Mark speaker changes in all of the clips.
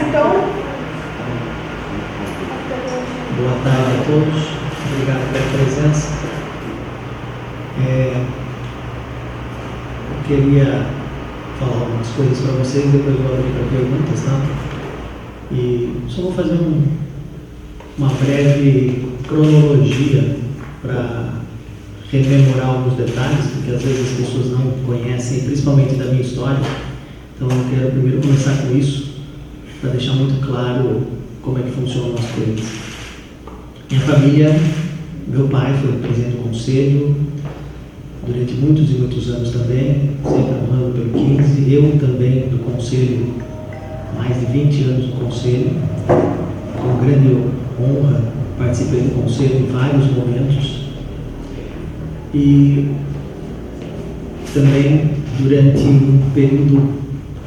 Speaker 1: começa então.
Speaker 2: Boa tarde a todos, obrigado pela presença. Eu queria falar algumas coisas para vocês, depois eu vou abrir para perguntas, tá? E só vou fazer uma breve cronologia para rememorar alguns detalhes, porque às vezes as pessoas não conhecem, principalmente da minha história. Então eu quero primeiro começar com isso, para deixar muito claro como é que funcionam as coisas. Minha família, meu pai foi presidente do conselho durante muitos e muitos anos também, sempre honrando pelo 15, eu também do conselho, mais de 20 anos do conselho, com grande honra, participei do conselho em vários momentos. E também durante um período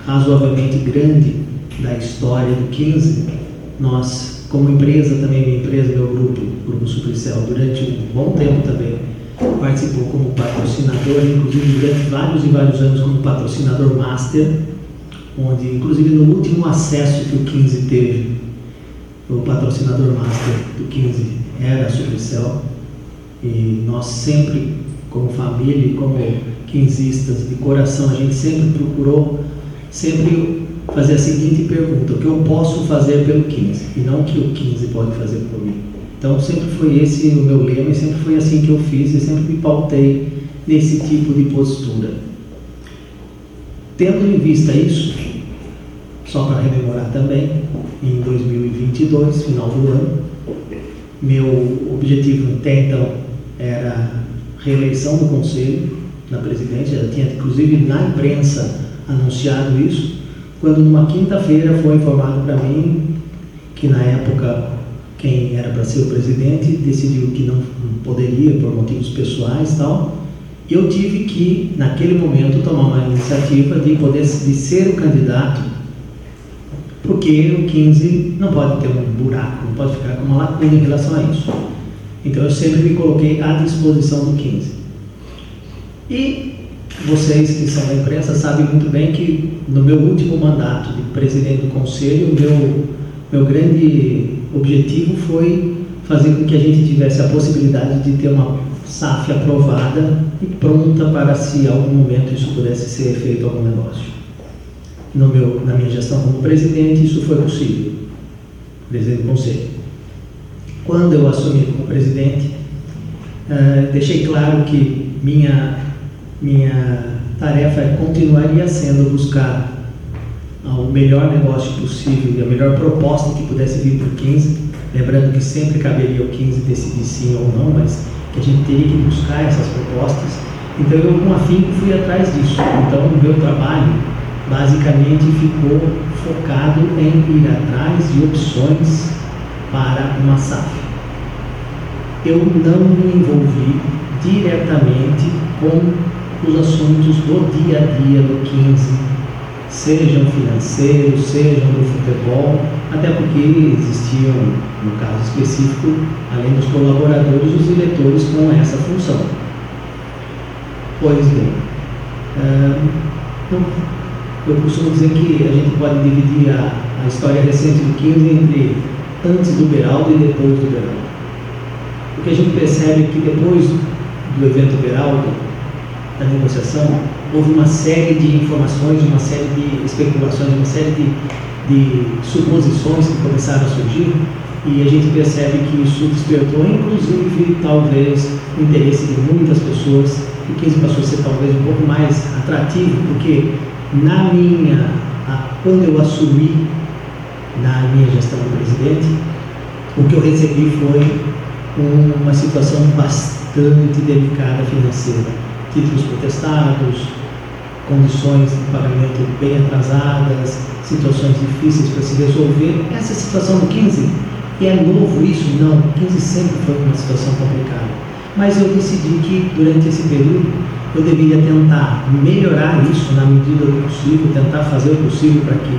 Speaker 2: razoavelmente grande da história do 15, nós, como empresa também, minha empresa, meu Grupo Supricel, durante um bom tempo também participou como patrocinador, inclusive durante vários e vários anos como patrocinador master, onde inclusive no último acesso que o 15 teve, o patrocinador master do 15 era a Supricel. E nós sempre, como família e como quinzistas de coração, a gente sempre procurou fazer a seguinte pergunta: o que eu posso fazer pelo 15? E não o que o 15 pode fazer por mim. Então sempre foi esse o meu lema e sempre foi assim que eu fiz e sempre me pautei nesse tipo de postura. Tendo em vista isso, só para rememorar também, em 2022, final do ano, meu objetivo até então era reeleição do conselho, na presidência. Já tinha inclusive na imprensa anunciado isso, quando numa quinta-feira foi informado para mim que na época quem era para ser o presidente decidiu que não poderia por motivos pessoais e tal. Eu tive que naquele momento tomar uma iniciativa de ser o candidato, porque o 15 não pode ter um buraco, não pode ficar com uma lacuna em relação a isso. Então eu sempre me coloquei à disposição do 15. E vocês que são da imprensa sabem muito bem que no meu último mandato de presidente do conselho, meu grande objetivo foi fazer com que a gente tivesse a possibilidade de ter uma SAF aprovada e pronta para, se em algum momento isso pudesse ser feito algum negócio. Na minha gestão como presidente, isso foi possível, presidente do conselho. Quando eu assumi como presidente, deixei claro que minha tarefa continuaria sendo buscar o melhor negócio possível e a melhor proposta que pudesse vir para o 15, lembrando que sempre caberia ao 15 decidir sim ou não, mas que a gente teria que buscar essas propostas. Então eu com afinco fui atrás disso. Então o meu trabalho basicamente ficou focado em ir atrás de opções para uma SAF. Eu não me envolvi diretamente com os assuntos do dia a dia do 15, sejam financeiros, sejam do futebol, até porque existiam, no caso específico, além dos colaboradores, os diretores com essa função. Pois bem, eu costumo dizer que a gente pode dividir a história recente do 15 entre antes do Beraldo e depois do Beraldo. O que a gente percebe é que depois do evento Beraldo, da negociação, houve uma série de informações, uma série de especulações, uma série de suposições que começaram a surgir, e a gente percebe que isso despertou, inclusive, talvez, o interesse de muitas pessoas, e o 15 passou a ser talvez um pouco mais atrativo, porque quando eu assumi na minha gestão de presidente, o que eu recebi foi uma situação bastante delicada financeira, títulos protestados, condições de pagamento bem atrasadas, situações difíceis para se resolver. Essa situação do 15, é novo isso? Não, o 15 sempre foi uma situação complicada, mas eu decidi que durante esse período eu deveria tentar melhorar isso na medida do possível, tentar fazer o possível para que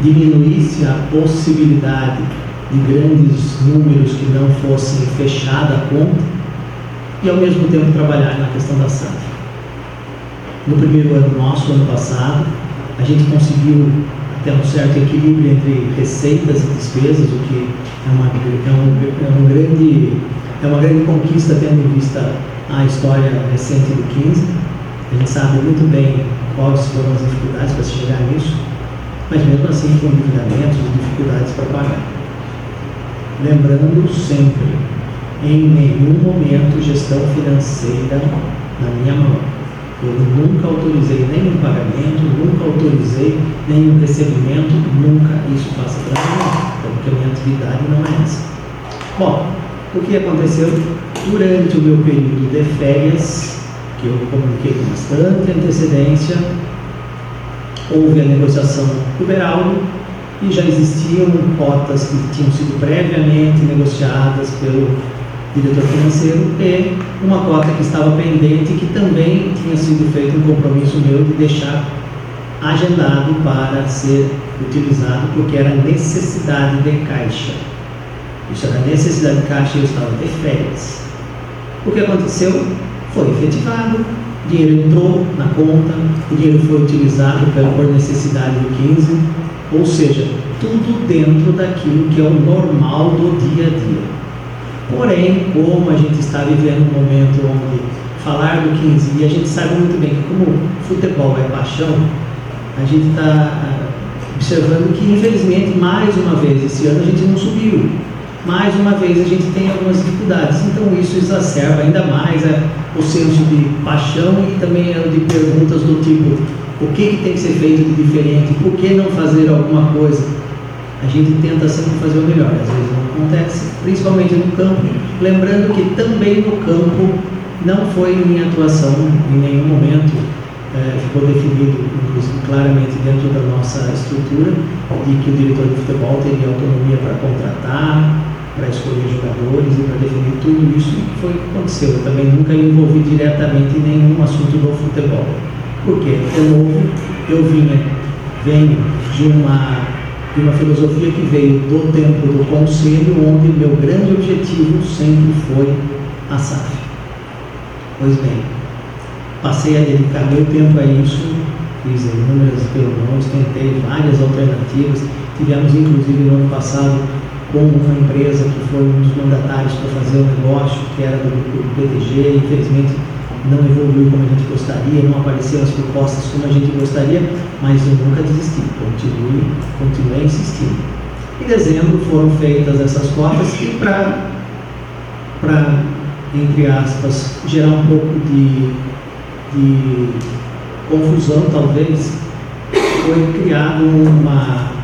Speaker 2: diminuísse a possibilidade de grandes números que não fossem fechada a conta, e ao mesmo tempo trabalhar na questão da SAF. No primeiro ano nosso, ano passado, a gente conseguiu ter um certo equilíbrio entre receitas e despesas, o que é uma grande conquista, tendo em vista a história recente do 15. A gente sabe muito bem quais foram as dificuldades para se chegar nisso, mas mesmo assim com endividamentos e dificuldades para pagar. Lembrando sempre, em nenhum momento gestão financeira na minha mão. Eu nunca autorizei nenhum pagamento, nunca autorizei nenhum recebimento, nunca isso passa para mim, porque a minha atividade não é essa. Bom, o que aconteceu? Durante o meu período de férias, que eu comuniquei com bastante antecedência, houve a negociação do Beraldo e já existiam cotas que tinham sido previamente negociadas pelo diretor financeiro e uma cota que estava pendente, que também tinha sido feito um compromisso meu de deixar agendado para ser utilizado, porque era necessidade de caixa. Isso era necessidade de caixa e eu estava de férias. O que aconteceu? Foi efetivado, o dinheiro entrou na conta, o dinheiro foi utilizado por necessidade do 15, ou seja, tudo dentro daquilo que é o normal do dia a dia. Porém, como a gente está vivendo um momento onde falar do 15, e a gente sabe muito bem que como futebol é paixão, a gente está observando que infelizmente mais uma vez esse ano a gente não subiu. Mais uma vez a gente tem algumas dificuldades, então isso exacerba ainda mais o senso de paixão e também de perguntas do tipo: o que tem que ser feito de diferente? Por que não fazer alguma coisa? A gente tenta sempre fazer o melhor, às vezes não acontece, principalmente no campo, lembrando que também no campo não foi minha atuação em nenhum momento, ficou definido, inclusive claramente dentro da nossa estrutura, de que o diretor de futebol teria autonomia para contratar, para escolher jogadores e para definir tudo isso, que foi o que aconteceu. Eu também nunca me envolvi diretamente em nenhum assunto do futebol. Porque, de novo, eu venho de uma filosofia que veio do tempo do conselho, onde meu grande objetivo sempre foi a SAF. Pois bem, passei a dedicar meu tempo a isso, fiz inúmeras reuniões, tentei várias alternativas, tivemos inclusive no ano passado com uma empresa que foi um dos mandatários para fazer o negócio, que era do grupo PTG, infelizmente não evoluiu como a gente gostaria, não apareceram as propostas como a gente gostaria, mas eu nunca desisti, continuei insistindo. Em dezembro foram feitas essas cotas e para, entre aspas, gerar um pouco de confusão talvez, foi criado uma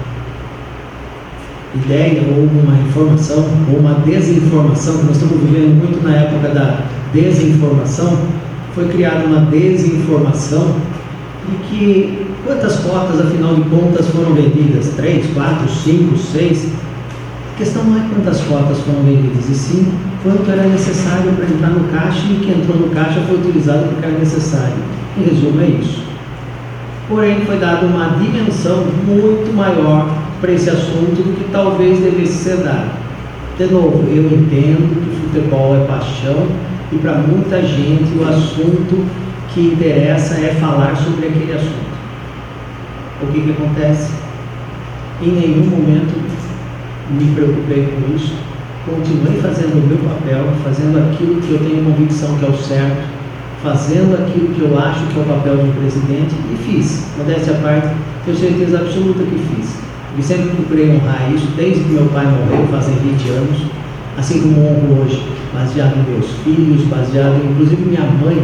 Speaker 2: ideia ou uma informação ou uma desinformação, que nós estamos vivendo muito na época da desinformação. Foi criada uma desinformação de que quantas cotas, afinal de contas, foram vendidas? 3, 4, 5, 6? A questão não é quantas cotas foram vendidas, e sim quanto era necessário para entrar no caixa, e o que entrou no caixa foi utilizado porque era necessário. Em resumo, é isso. Porém, foi dada uma dimensão muito maior para esse assunto do que talvez devesse ser dado. De novo, eu entendo que futebol é paixão, e para muita gente o assunto que interessa é falar sobre aquele assunto. O que acontece? Em nenhum momento me preocupei com isso, continuei fazendo o meu papel, fazendo aquilo que eu tenho convicção que é o certo, fazendo aquilo que eu acho que é o papel de um presidente, e fiz. Modéstia à parte, tenho certeza absoluta que fiz. E sempre procurei honrar isso, desde que meu pai morreu, fazem 20 anos, assim como honro hoje, baseado em meus filhos, baseado em, inclusive, minha mãe,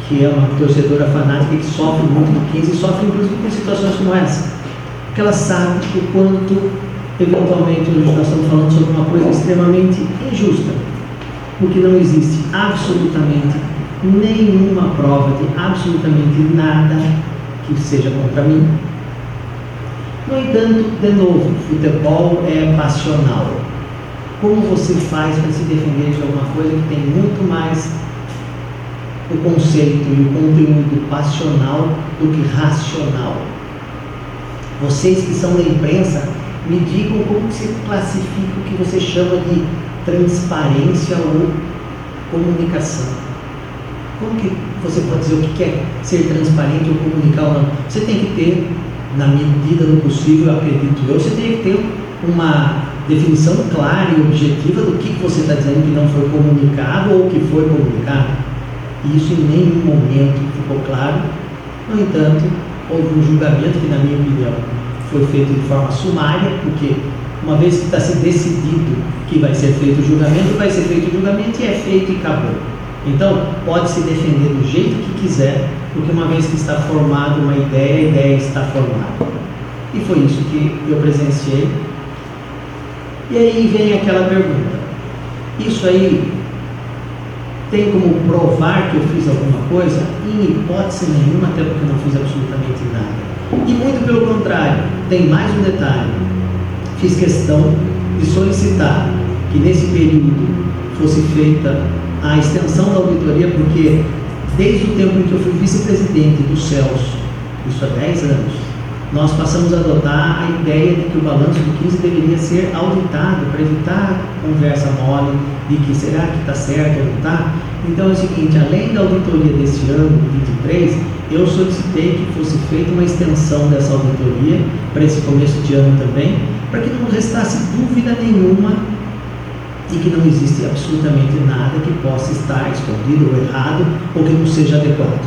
Speaker 2: que é uma torcedora fanática e que sofre muito do 15 e sofre inclusive com situações como essa, porque ela sabe o quanto, eventualmente, hoje nós estamos falando sobre uma coisa extremamente injusta, porque não existe absolutamente nenhuma prova de absolutamente nada que seja contra mim. No entanto, de novo, futebol é passional. Como você faz para se defender de alguma coisa que tem muito mais o conceito e o conteúdo passional do que racional? Vocês que são da imprensa, me digam como você classifica o que você chama de transparência ou comunicação. Como que você pode dizer o que é ser transparente ou comunicar ou não? Você tem que ter na medida do possível, acredito eu, você teria que ter uma definição clara e objetiva do que você está dizendo que não foi comunicado ou que foi comunicado. E isso em nenhum momento ficou claro. No entanto, houve um julgamento que, na minha opinião, foi feito de forma sumária, porque uma vez que está se decidido que vai ser feito o julgamento, vai ser feito o julgamento e é feito e acabou. Então, pode se defender do jeito que quiser, porque uma vez que está formada uma ideia, a ideia está formada. E foi isso que eu presenciei. E aí vem aquela pergunta: isso aí tem como provar que eu fiz alguma coisa? Em hipótese nenhuma, até porque não fiz absolutamente nada. E muito pelo contrário, tem mais um detalhe. Fiz questão de solicitar que nesse período fosse feita a extensão da auditoria, porque desde o tempo em que eu fui vice-presidente do Celso, isso há 10 anos, nós passamos a adotar a ideia de que o balanço do 15 deveria ser auditado, para evitar conversa mole de que será que está certo ou não está. Então é o seguinte: além da auditoria desse ano, de 23, eu solicitei que fosse feita uma extensão dessa auditoria para esse começo de ano também, para que não restasse dúvida nenhuma e que não existe absolutamente nada que possa estar escondido ou errado ou que não seja adequado.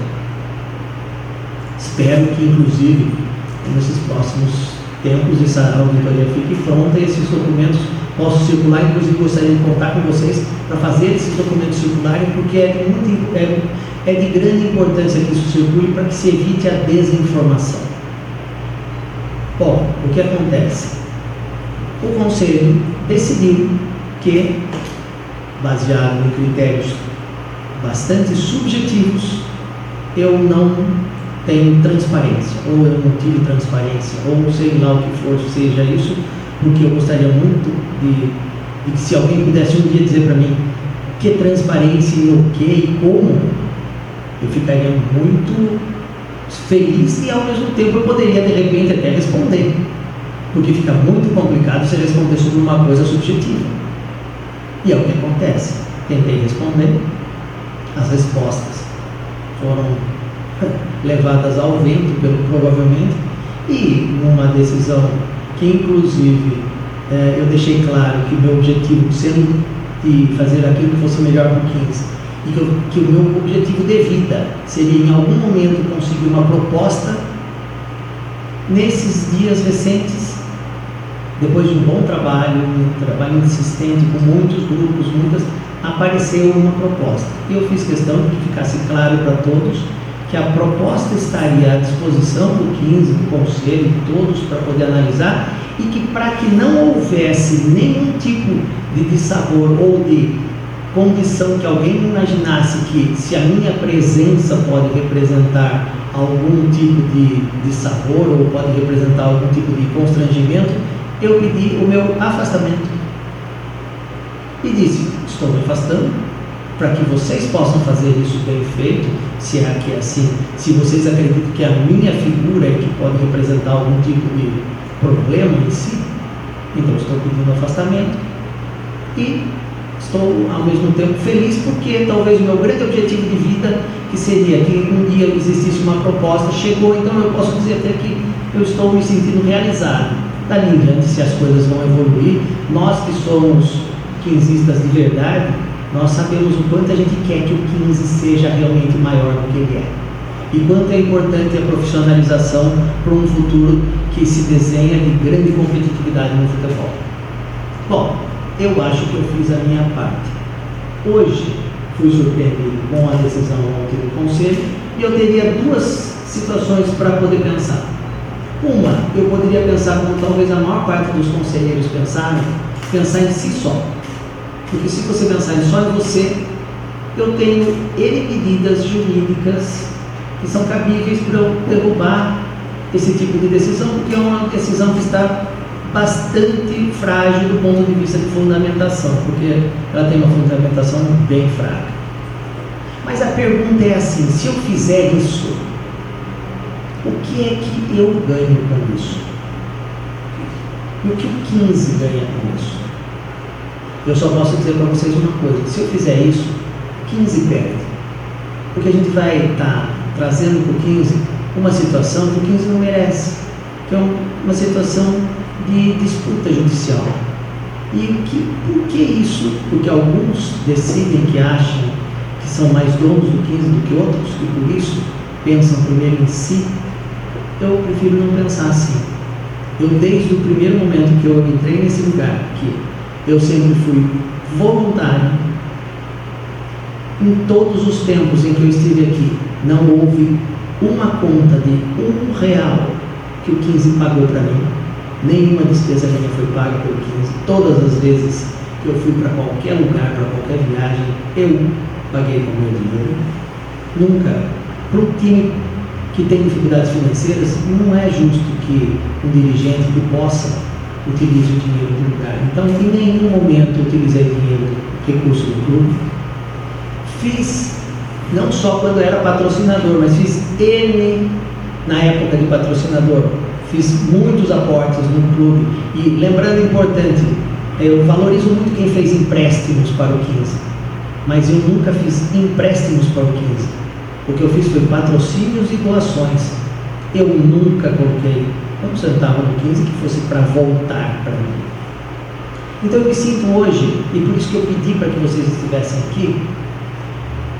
Speaker 2: Espero que, inclusive, nesses próximos tempos, essa auditoria fique pronta e esses documentos possam circular. Inclusive, gostaria de contar com vocês para fazer esses documentos circularem, porque é de grande importância que isso circule para que se evite a desinformação. Bom, o que acontece? O Conselho decidiu que, baseado em critérios bastante subjetivos, eu não tenho transparência, ou eu não tive transparência, ou sei lá o que for, seja isso, porque eu gostaria muito de que, se alguém pudesse um dia dizer para mim que transparência e o que e como, eu ficaria muito feliz e ao mesmo tempo eu poderia de repente até responder, porque fica muito complicado você responder sobre uma coisa subjetiva. E é o que acontece. Tentei responder, as respostas foram levadas ao vento, provavelmente, e numa decisão que, inclusive, eu deixei claro que o meu objetivo, sendo de fazer aquilo que fosse melhor para o 15, e que o meu objetivo de vida seria, em algum momento, conseguir uma proposta. Nesses dias recentes, depois de um bom trabalho, um trabalho insistente, com muitos grupos, apareceu uma proposta. E eu fiz questão de que ficasse claro para todos que a proposta estaria à disposição do 15, do Conselho, de todos, para poder analisar, e que, para que não houvesse nenhum tipo de dissabor ou de condição que alguém imaginasse que, se a minha presença pode representar algum tipo de sabor ou pode representar algum tipo de constrangimento, eu pedi o meu afastamento e disse: estou me afastando para que vocês possam fazer isso bem feito, se é que é assim. Se vocês acreditam que a minha figura é que pode representar algum tipo de problema em si, então estou pedindo afastamento e estou ao mesmo tempo feliz, porque talvez o meu grande objetivo de vida, que seria que um dia existisse uma proposta, chegou. Então eu posso dizer até que eu estou me sentindo realizado. Dali em diante, se as coisas vão evoluir, nós que somos quinzistas de verdade, nós sabemos o quanto a gente quer que o 15 seja realmente maior do que ele é, e quanto é importante a profissionalização para um futuro que se desenha de grande competitividade no futebol. Bom, eu acho que eu fiz a minha parte. Hoje fui surpreendido com a decisão ontem do Conselho, e eu teria duas situações para poder pensar. Uma, eu poderia pensar como talvez a maior parte dos conselheiros pensaram, pensar em si só. Porque se você pensar em só em você, eu tenho N medidas jurídicas que são cabíveis para eu derrubar esse tipo de decisão, porque é uma decisão que está bastante frágil do ponto de vista de fundamentação, porque ela tem uma fundamentação bem fraca. Mas a pergunta é assim: se eu fizer isso, o que é que eu ganho com isso? E o que o 15 ganha com isso? Eu só posso dizer para vocês uma coisa: se eu fizer isso, 15 perde. Porque a gente vai estar trazendo para o 15 uma situação que o 15 não merece. que é uma situação de disputa judicial. E por que isso? Porque alguns decidem que acham que são mais donos do 15 do que outros, e por isso pensam primeiro em si. Eu prefiro não pensar assim. Eu, desde o primeiro momento que eu entrei nesse lugar, que eu sempre fui voluntário, em todos os tempos em que eu estive aqui, não houve uma conta de R$1 que o 15 pagou para mim. Nenhuma despesa minha foi paga pelo 15. Todas as vezes que eu fui para qualquer lugar, para qualquer viagem, eu paguei com o meu dinheiro. Nunca. Para um time que tem dificuldades financeiras, não é justo que um dirigente que possa utilize o dinheiro do lugar. Então, em nenhum momento eu utilizei dinheiro, recurso do clube. Fiz, não só quando era patrocinador, mas fiz na época de patrocinador. Fiz muitos aportes no clube. E lembrando, importante, eu valorizo muito quem fez empréstimos para o 15, mas eu nunca fiz empréstimos para o 15. O que eu fiz foi patrocínios e doações. Eu nunca coloquei um centavo no 15 que fosse para voltar para mim. Então eu me sinto hoje, e por isso que eu pedi para que vocês estivessem aqui,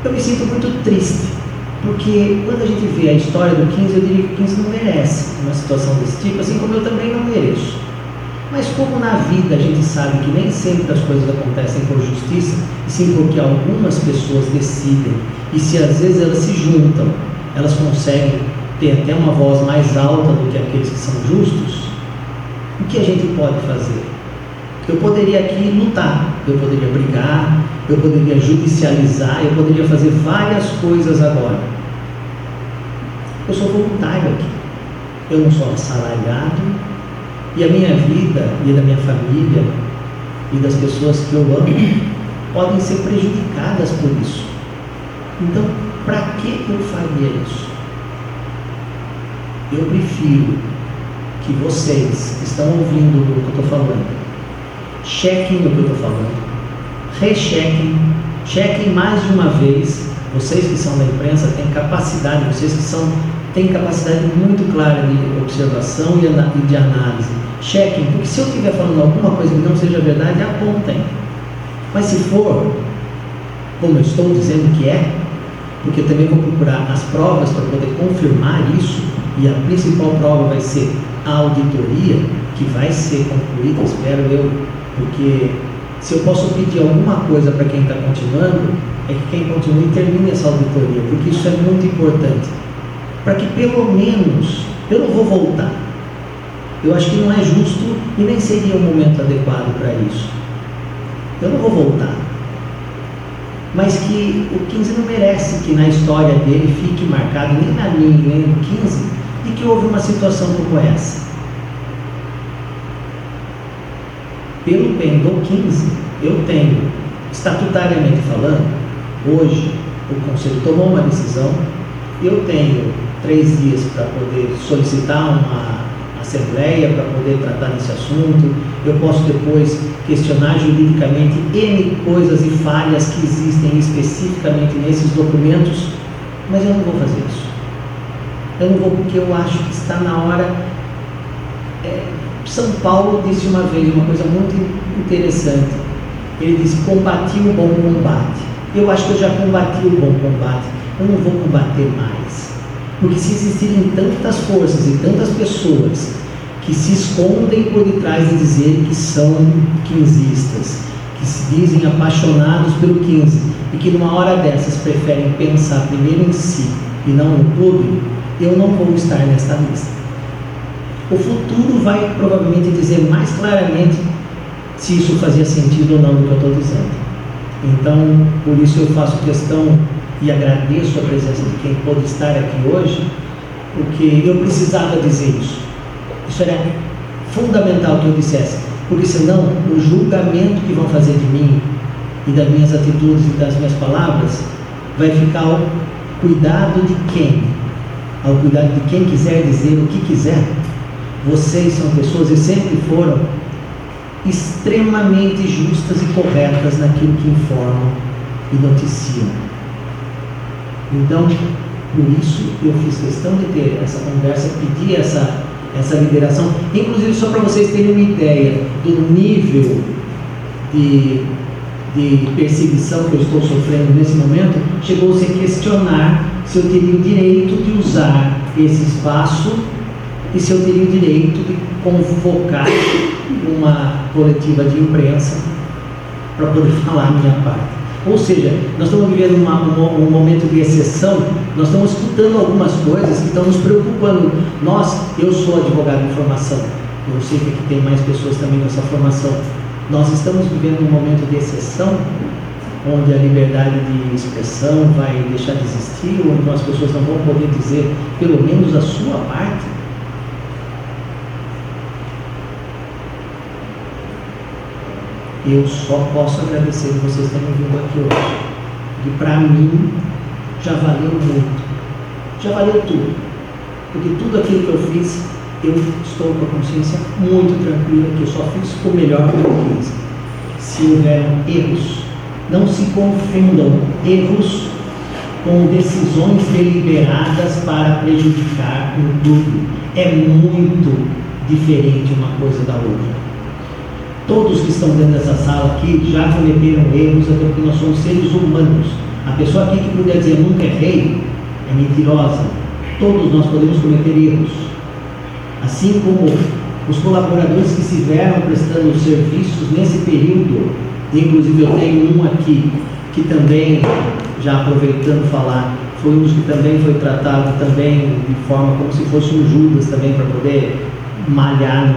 Speaker 2: eu me sinto muito triste, porque quando a gente vê a história do 15, eu diria que o 15 não merece uma situação desse tipo, assim como eu também não mereço. Mas como na vida a gente sabe que nem sempre as coisas acontecem por justiça, e sim porque algumas pessoas decidem, e se às vezes elas se juntam, elas conseguem ter até uma voz mais alta do que aqueles que são justos, o que a gente pode fazer? Eu poderia aqui lutar, eu poderia brigar, eu poderia judicializar, eu poderia fazer várias coisas agora. Eu sou voluntário aqui, eu não sou assalariado, e a minha vida e a da minha família e das pessoas que eu amo podem ser prejudicadas por isso. Então, para que eu faria isso? Eu prefiro que vocês que estão ouvindo o que eu estou falando, chequem o que eu estou falando, rechequem, chequem mais de uma vez. Vocês que são da imprensa têm capacidade, vocês que têm capacidade muito clara de observação e de análise. Chequem, porque se eu estiver falando alguma coisa que não seja verdade, apontem. Mas se for, como eu estou dizendo que é, porque eu também vou procurar as provas para poder confirmar isso, e a principal prova vai ser a auditoria, que vai ser concluída, espero eu, porque se eu posso pedir alguma coisa para quem está continuando, é que quem continue termine essa auditoria, porque isso é muito importante, para que pelo menos, eu não vou voltar, eu acho que não é justo e nem seria o momento adequado para isso, eu não vou voltar, mas que o 15 não merece que na história dele fique marcado, nem na minha, nem no 15, de que houve uma situação como essa. Pelo bem do 15, eu tenho, estatutariamente falando, hoje o Conselho tomou uma decisão, eu tenho 3 dias para poder solicitar uma assembleia, para poder tratar desse assunto, eu posso depois questionar juridicamente N coisas e falhas que existem especificamente nesses documentos, mas eu não vou fazer isso. Eu não vou porque eu acho que está na hora. São Paulo disse uma vez uma coisa muito interessante. Ele disse: combati o bom combate. Eu acho que eu já combati o bom combate. Eu não vou combater mais. Porque se existirem tantas forças e tantas pessoas que se escondem por detrás de dizer que são quinzistas, que se dizem apaixonados pelo 15 e que numa hora dessas preferem pensar primeiro em si e não no clube, eu não vou estar nesta lista. O futuro vai provavelmente dizer mais claramente se isso fazia sentido ou não do que eu estou dizendo. Então, por isso eu faço questão e agradeço a presença de quem pôde estar aqui hoje, porque eu precisava dizer isso. Isso era fundamental que eu dissesse, porque senão o julgamento que vão fazer de mim e das minhas atitudes e das minhas palavras vai ficar ao cuidado de quem? Ao cuidado de quem quiser dizer o que quiser. Vocês são pessoas e sempre foram extremamente justas e corretas naquilo que informam e noticiam. Então, por isso eu fiz questão de ter essa conversa, pedir essa liberação. Inclusive, só para vocês terem uma ideia do nível de perseguição que eu estou sofrendo nesse momento, chegou-se a questionar se eu teria o direito de usar esse espaço e se eu teria o direito de convocar uma coletiva de imprensa para poder falar a minha parte. Ou seja, nós estamos vivendo um momento de exceção, nós estamos escutando algumas coisas que estão nos preocupando. Eu sou advogado de formação, eu sei que aqui tem mais pessoas também nessa formação. Nós estamos vivendo um momento de exceção, onde a liberdade de expressão vai deixar de existir, onde as pessoas não vão poder dizer pelo menos a sua parte. Eu só posso agradecer que vocês tenham vindo aqui hoje. E para mim, já valeu muito. Já valeu tudo. Porque tudo aquilo que eu fiz, eu estou com a consciência muito tranquila que eu só fiz o melhor que eu quis. Se houveram erros, não se confundam erros com decisões deliberadas para prejudicar um grupo. É muito diferente uma coisa da outra. Todos que estão dentro dessa sala aqui já cometeram erros, até porque nós somos seres humanos. A pessoa aqui que puder dizer nunca errei, é mentirosa. Todos nós podemos cometer erros. Assim como os colaboradores que estiveram prestando serviços nesse período, inclusive eu tenho um aqui que também, já aproveitando falar, foi um dos que também foi tratado também de forma como se fosse um Judas também para poder malhar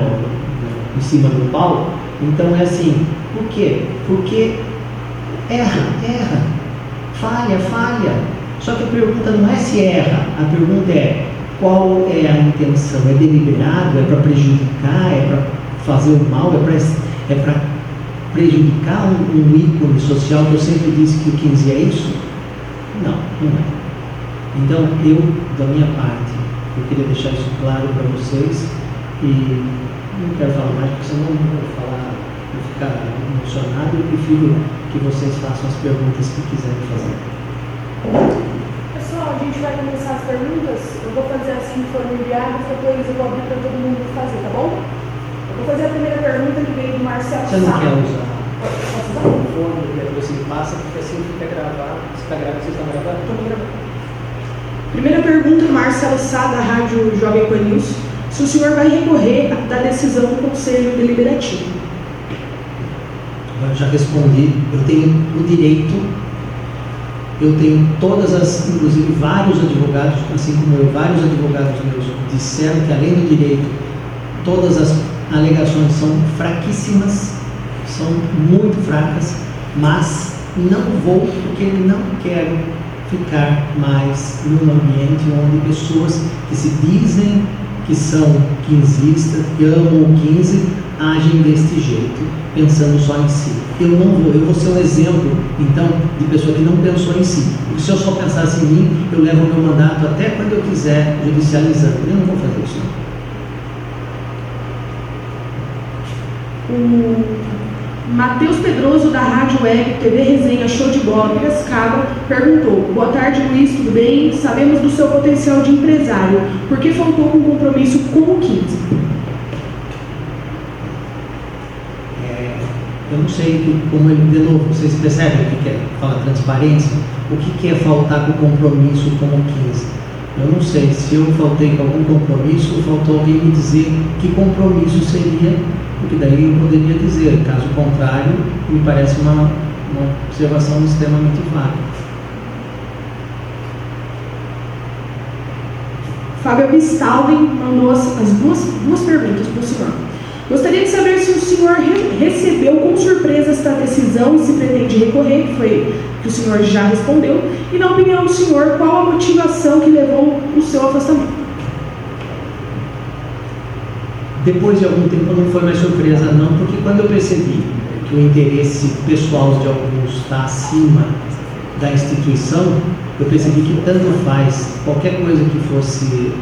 Speaker 2: em cima do pau. Então é assim, por quê? Porque erra, falha. Só que a pergunta não é se erra, a pergunta é qual é a intenção? É deliberado? É para prejudicar? É para fazer o mal? É para prejudicar um ícone social que eu sempre disse que o 15 é isso? Não é. Então eu, da minha parte, eu queria deixar isso claro para vocês e não quero falar mais, porque senão eu vou falar, vou ficar emocionado. Eu prefiro que vocês façam as perguntas que quiserem fazer.
Speaker 1: Pessoal, a gente vai começar as perguntas. Eu vou fazer assim que foram enviadas, depois eu vou abrir para todo mundo fazer, tá bom? Eu vou fazer a primeira pergunta que veio do Marcelo Sá.
Speaker 2: Você não quer usar o fone, você passa, porque assim fica gravado. Se está gravado, vocês estão gravando? Estou gravando.
Speaker 1: Primeira pergunta do Marcelo Sá, da Rádio Jovem Pan News. Se o senhor vai recorrer da decisão do Conselho Deliberativo?
Speaker 2: Eu já respondi. Eu tenho o direito, eu tenho inclusive vários advogados, assim como eu, vários advogados meus disseram que além do direito, todas as alegações são fraquíssimas, são muito fracas, mas não vou porque não quero ficar mais num ambiente onde pessoas que se dizem que são quinzistas, que amam o 15, agem deste jeito, pensando só em si. Eu vou ser um exemplo, então, de pessoa que não pensou em si. Porque se eu só pensasse em mim, eu levo o meu mandato até quando eu quiser, judicializando. Eu não vou fazer isso, não.
Speaker 1: O Matheus Pedroso, da Rádio Web TV Resenha Show de Bola Piracicaba, perguntou: boa tarde, Luiz, tudo bem? Sabemos do seu potencial de empresário. Por que faltou com compromisso com o 15?
Speaker 2: Eu não sei como ele, de novo, vocês percebem o que é fala transparência? O que é faltar com compromisso com o 15? Eu não sei se eu faltei com algum compromisso ou faltou alguém me dizer que compromisso seria, porque daí eu poderia dizer, caso contrário, me parece uma observação extremamente vaga.
Speaker 1: Fábio Bistalden mandou as duas perguntas para o senhor. Gostaria de saber se o senhor recebeu com surpresa esta decisão e se pretende recorrer, que o senhor já respondeu, e na opinião do senhor, qual a motivação que levou o seu afastamento?
Speaker 2: Depois de algum tempo não foi mais surpresa não, porque quando eu percebi que o interesse pessoal de alguns está acima da instituição, eu percebi que tanto faz, qualquer coisa que fosse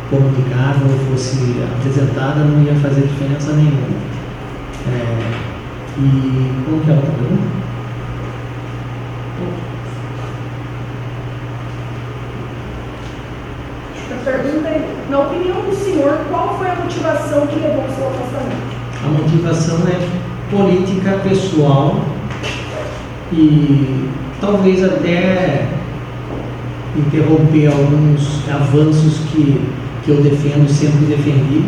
Speaker 2: comunicada ou fosse apresentada não ia fazer diferença nenhuma. E como que é a outra pergunta?
Speaker 1: A pergunta é, na opinião do senhor, qual foi a motivação que levou ao seu afastamento?
Speaker 2: A motivação é política pessoal e talvez até interromper alguns avanços que eu defendo, sempre defendi.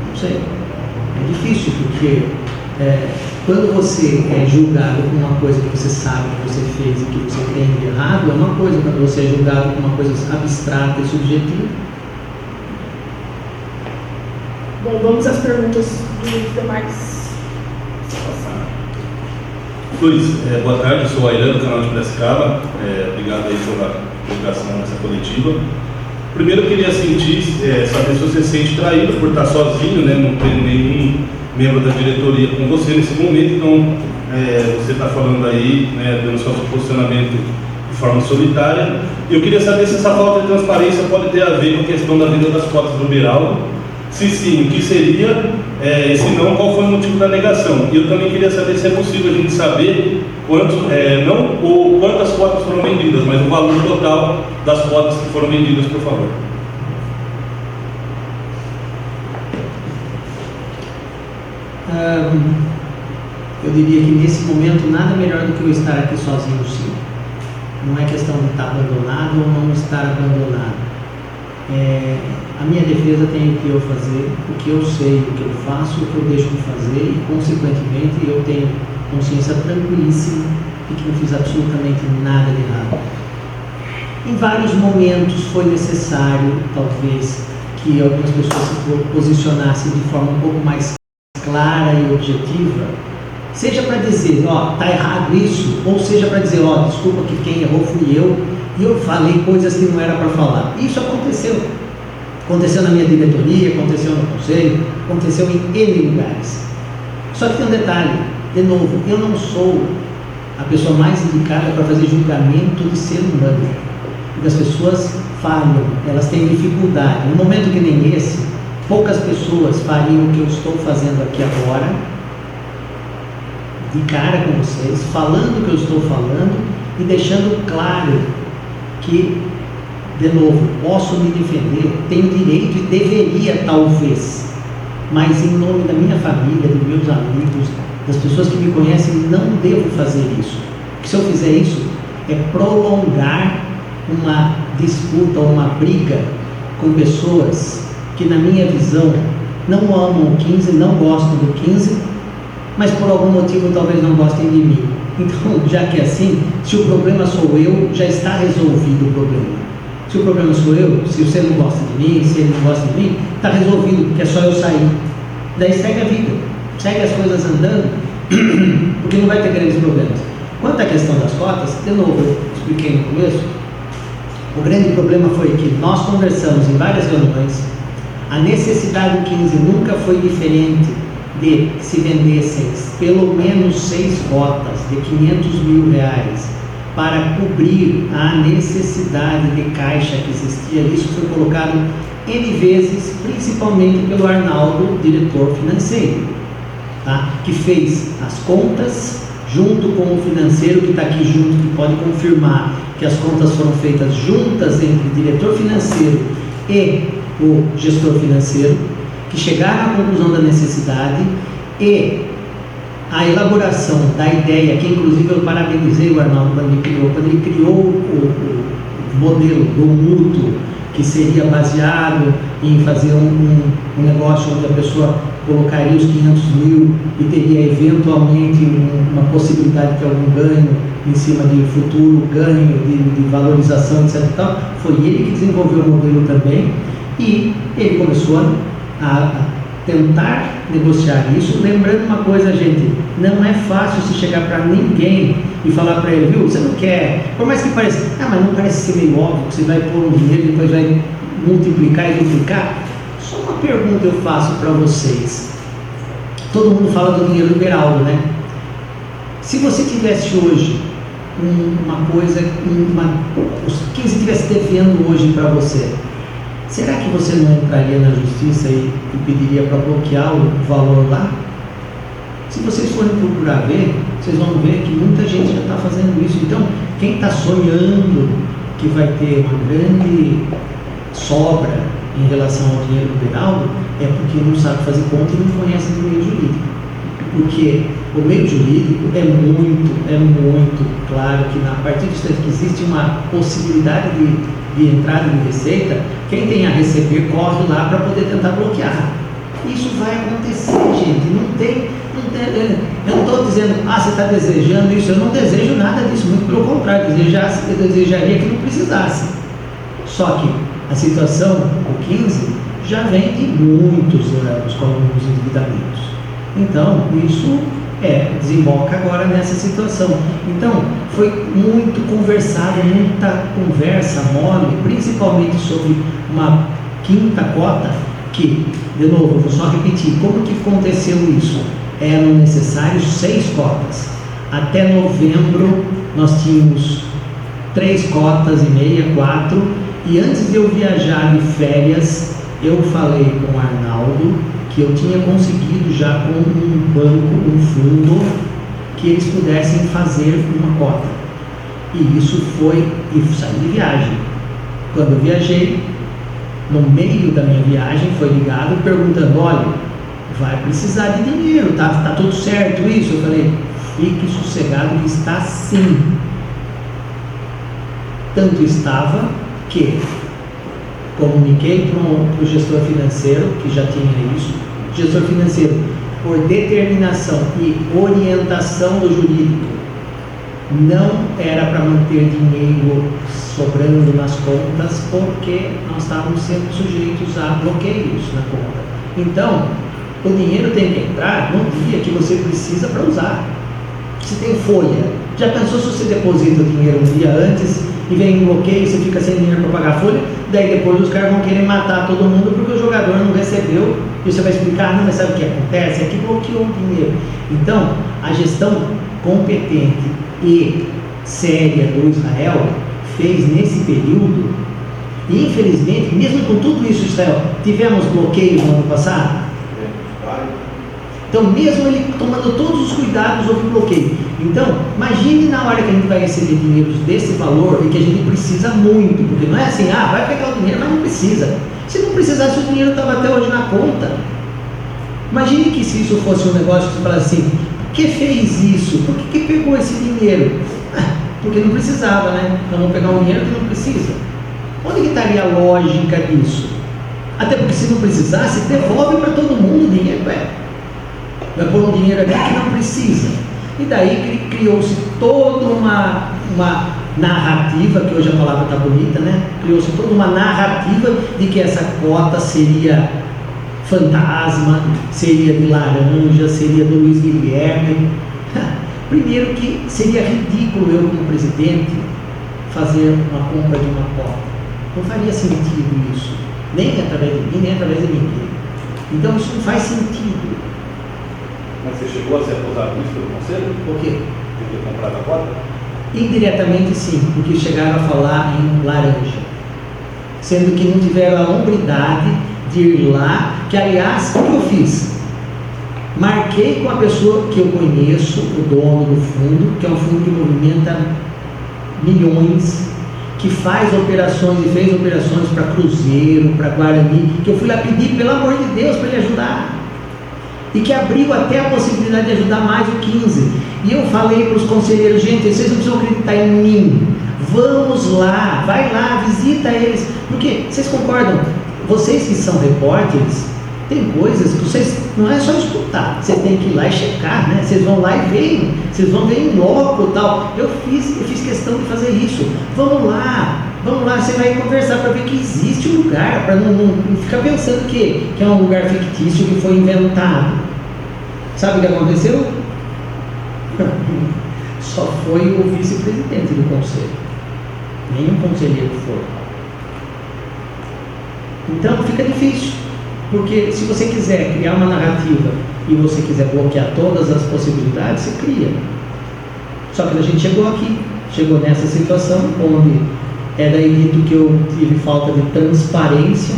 Speaker 2: Não sei, é difícil porque quando você é julgado por uma coisa que você sabe que você fez e que você tem de errado, é uma coisa. Quando você é julgado por uma coisa abstrata e subjetiva.
Speaker 1: Bom, vamos às perguntas dos demais.
Speaker 3: Luiz, boa tarde, eu sou o Airã, do canal de Piracicaba. Obrigado aí pela divulgação nessa coletiva. Primeiro eu queria saber se você se sente traído por estar sozinho, né? Não tem nenhum membro da diretoria com você nesse momento, então você está falando aí, né, dando seu posicionamento de forma solitária. Eu queria saber se essa falta de transparência pode ter a ver com a questão da venda das cotas do Beraldo. Se sim, o que seria? E se não, qual foi o motivo da negação? E eu também queria saber se é possível a gente saber quantas cotas foram vendidas, mas o valor total das cotas que foram vendidas, por favor.
Speaker 2: Eu diria que nesse momento nada melhor do que eu estar aqui sozinho, sim. Não é questão de estar abandonado ou não estar abandonado. A minha defesa tem o que eu fazer, o que eu sei, o que eu faço, o que eu deixo de fazer e, consequentemente, eu tenho consciência tranquilíssima de que não fiz absolutamente nada de errado. Em vários momentos foi necessário, talvez, que algumas pessoas se posicionassem de forma um pouco mais clara e objetiva, seja para dizer, tá errado isso, ou seja para dizer, desculpa que quem errou fui eu, e eu falei coisas que não era para falar. Isso aconteceu. Aconteceu na minha diretoria, aconteceu no conselho, aconteceu em N lugares. Só que tem um detalhe, de novo, eu não sou a pessoa mais indicada para fazer julgamento de ser humano. Porque as pessoas falham, elas têm dificuldade. Num momento que nem esse, poucas pessoas fariam o que eu estou fazendo aqui agora, de cara com vocês, falando o que eu estou falando e deixando claro que, de novo, posso me defender, tenho direito e deveria talvez, mas em nome da minha família, dos meus amigos, das pessoas que me conhecem, não devo fazer isso. Porque se eu fizer isso, é prolongar uma disputa ou uma briga com pessoas que, na minha visão, não amam o 15, não gostam do 15, mas por algum motivo talvez não gostem de mim. Então, já que é assim, se o problema sou eu, já está resolvido o problema. Se o problema sou eu, se você não gosta de mim, se ele não gosta de mim, está resolvido, porque é só eu sair. Daí segue a vida, segue as coisas andando, porque não vai ter grandes problemas. Quanto à questão das cotas, de novo, eu expliquei no começo, o grande problema foi que nós conversamos em várias reuniões, a necessidade do 15 nunca foi diferente de que se vendessem pelo menos 6 cotas de R$500 mil para cobrir a necessidade de caixa que existia. Isso foi colocado N vezes, principalmente pelo Arnaldo, diretor financeiro, tá? Que fez as contas junto com o financeiro que está aqui junto, que pode confirmar que as contas foram feitas juntas entre o diretor financeiro e o gestor financeiro, que chegaram à conclusão da necessidade e a elaboração da ideia, que inclusive eu parabenizei o Arnaldo quando ele criou o modelo do mútuo, que seria baseado em fazer um negócio onde a pessoa colocaria os 500 mil e teria eventualmente uma possibilidade de algum ganho em cima de futuro ganho, de valorização, etc. Foi ele que desenvolveu o modelo também e ele começou a tentar negociar isso, lembrando uma coisa, gente, não é fácil se chegar para ninguém e falar para ele, viu, você não quer, por mais que pareça, mas não parece ser meio óbvio que você vai pôr um dinheiro e depois vai multiplicar e duplicar? Só uma pergunta eu faço para vocês. Todo mundo fala do dinheiro do Beraldo, né? Se você tivesse hoje uma coisa, os 15 estivesse devendo hoje para você, será que você não entraria na justiça e pediria para bloquear o valor lá? Se vocês forem procurar ver, vocês vão ver que muita gente já está fazendo isso. Então, quem está sonhando que vai ter uma grande sobra em relação ao dinheiro do Beraldo é porque não sabe fazer conta e não conhece do meio jurídico. Porque o meio jurídico é muito claro que, a partir do instante que existe uma possibilidade de entrada de receita, quem tem a receber corre lá para poder tentar bloquear. Isso vai acontecer, gente. Eu não estou dizendo, você está desejando isso. Eu não desejo nada disso, muito pelo contrário, eu desejaria que não precisasse. Só que a situação, o 15, já vem de muitos anos com alguns endividamentos. Então, isso desemboca agora nessa situação. Então, foi muito conversado, muita conversa mole, principalmente sobre uma quinta cota, que, de novo, eu vou só repetir, como que aconteceu isso? Eram necessários 6 cotas. Até novembro, nós tínhamos 3 cotas e meia, 4, e antes de eu viajar de férias, eu falei com o Arnaldo que eu tinha conseguido já com um banco, um fundo, que eles pudessem fazer uma cota. E isso foi, e saí de viagem. Quando eu viajei, no meio da minha viagem, foi ligado perguntando, olha, vai precisar de dinheiro, tá tudo certo isso? Eu falei, fique sossegado que está sim. Tanto estava que comuniquei para o gestor financeiro, que já tinha isso. O gestor financeiro, por determinação e orientação do jurídico, não era para manter dinheiro sobrando nas contas, porque nós estávamos sempre sujeitos a bloqueios na conta. Então, o dinheiro tem que entrar no dia que você precisa para usar. Se tem folha, já pensou se você deposita o dinheiro um dia antes e vem um bloqueio, você fica sem dinheiro para pagar a folha, daí depois os caras vão querer matar todo mundo porque o jogador não recebeu, e você vai explicar, não, mas sabe o que acontece? É que bloqueou o dinheiro. Então, a gestão competente e séria do Israel fez nesse período, e infelizmente, mesmo com tudo isso, Israel, tivemos bloqueios no ano passado. Então, mesmo ele tomando todos os cuidados, houve bloqueio. Então, imagine na hora que a gente vai receber dinheiro desse valor e que a gente precisa muito, porque não é assim, vai pegar o dinheiro, mas não precisa. Se não precisasse, o dinheiro estava até hoje na conta. Imagine que se isso fosse um negócio que você falasse assim, por que fez isso? Por que pegou esse dinheiro? Porque não precisava, né? Então, vamos pegar um dinheiro que não precisa. Onde que estaria a lógica disso? Até porque se não precisasse, devolve para todo mundo o dinheiro, vai pôr um dinheiro aqui que não precisa. E daí criou-se toda uma narrativa, que hoje a palavra está bonita, né? Criou-se toda uma narrativa de que essa cota seria fantasma, seria de laranja, seria do Luiz Guilherme. Primeiro que seria ridículo eu, como presidente, fazer uma compra de uma cota. Não faria sentido isso, nem através de mim, nem através de ninguém. Então isso não faz sentido.
Speaker 4: Mas você chegou a ser acusado disso pelo conselho?
Speaker 2: Por quê?
Speaker 4: De ter comprado a cota?
Speaker 2: Indiretamente sim, porque chegaram a falar em laranja, sendo que não tiveram a hombridade de ir lá, que aliás, o que eu fiz? Marquei com a pessoa que eu conheço, o dono do fundo, que é um fundo que movimenta milhões, que faz operações e fez operações para Cruzeiro, para Guarani, que eu fui lá pedir, pelo amor de Deus, para ele ajudar. E que abriu até a possibilidade de ajudar mais o 15. E eu falei para os conselheiros, gente, vocês não precisam acreditar em mim. Vamos lá, vai lá, visita eles. Porque, vocês concordam? Vocês que são repórteres, tem coisas que vocês, não é só escutar, vocês têm que ir lá e checar, né? Vocês vão lá e veem, vocês vão ver em loco e tal. Eu fiz questão de fazer isso. Vamos lá, você vai conversar para ver que existe um lugar, para não ficar pensando que é um lugar fictício que foi inventado. Sabe o que aconteceu? Só foi o vice-presidente do conselho, nenhum conselheiro foi. Então fica difícil, porque se você quiser criar uma narrativa e você quiser bloquear todas as possibilidades, você cria. Só que a gente chegou nessa situação onde é daí dito que eu tive falta de transparência.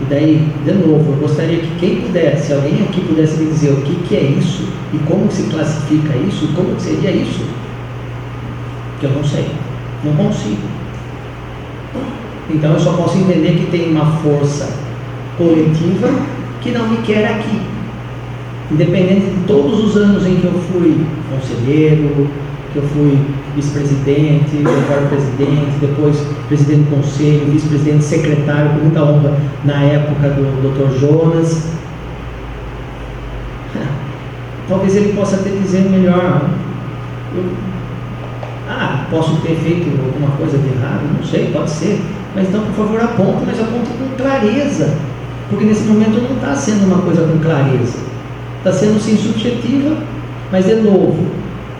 Speaker 2: E daí, de novo, eu gostaria que quem pudesse, se alguém aqui pudesse me dizer o que é isso e como se classifica isso, como seria isso, que eu não sei, não consigo. Então eu só posso entender que tem uma força coletiva que não me quer aqui. Independente de todos os anos em que eu fui conselheiro, que eu fui vice-presidente, agora presidente, depois presidente do conselho, vice-presidente, secretário, com muita honra, na época do Dr. Jonas. Talvez ele possa até dizer melhor, posso ter feito alguma coisa de errado, não sei, pode ser, mas então, por favor, aponte, mas aponte com clareza, porque nesse momento não está sendo uma coisa com clareza, está sendo sim subjetiva, mas de novo,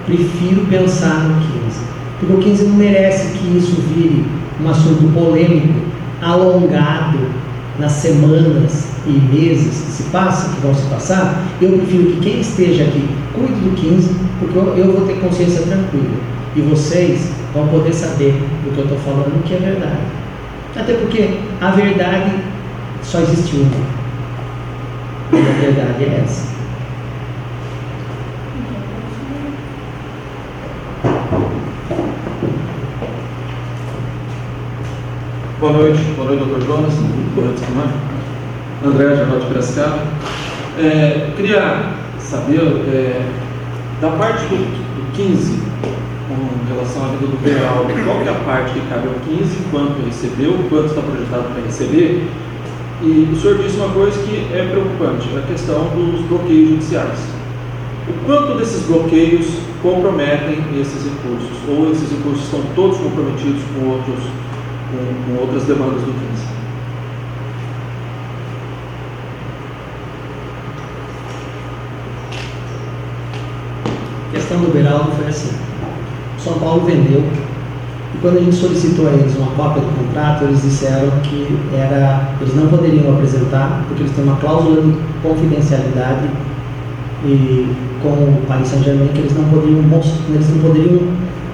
Speaker 2: prefiro pensar no 15, porque o 15 não merece que isso vire um assunto polêmico, alongado nas semanas e meses que se passam, que vão se passar. Eu prefiro que quem esteja aqui cuide do 15, porque eu vou ter consciência tranquila, e vocês vão poder saber do que eu estou falando, que é verdade, até porque a verdade só existe uma, e a verdade é essa.
Speaker 4: Boa noite, Dr. Jonas. Boa noite, Samuel. André, Jornal de Piracicaba. Queria saber, da parte do 15, com relação à vida do Beraldo, qual que é a parte que cabe ao 15, quanto recebeu, quanto está projetado para receber? E o senhor disse uma coisa que é preocupante, a questão dos bloqueios judiciais. O quanto desses bloqueios comprometem esses recursos? Ou esses recursos estão todos comprometidos com outras demandas do 15?
Speaker 2: A questão do Beraldo foi assim: São Paulo vendeu, e quando a gente solicitou a eles uma cópia do contrato, eles disseram que eles não poderiam apresentar, porque eles têm uma cláusula de confidencialidade e com o Paris Saint-Germain, que eles não poderiam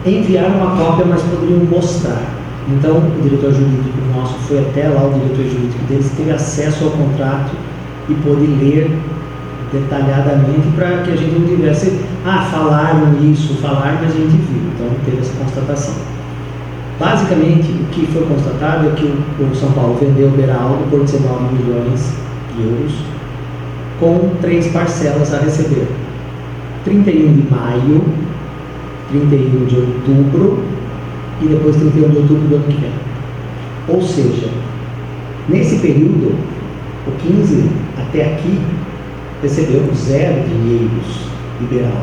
Speaker 2: enviar uma cópia, mas poderiam mostrar. Então, o diretor jurídico nosso foi até lá, o diretor jurídico deles teve acesso ao contrato e pôde ler detalhadamente, para que a gente não tivesse, falaram isso, mas a gente viu. Então, teve essa constatação. Basicamente, o que foi constatado é que o São Paulo vendeu o Beraldo por 19 milhões de euros, com 3 parcelas a receber: 31 de maio, 31 de outubro e depois 31 de outubro do ano que vem. Ou seja, nesse período, o 15 até aqui recebeu 0 dinheiros liberal.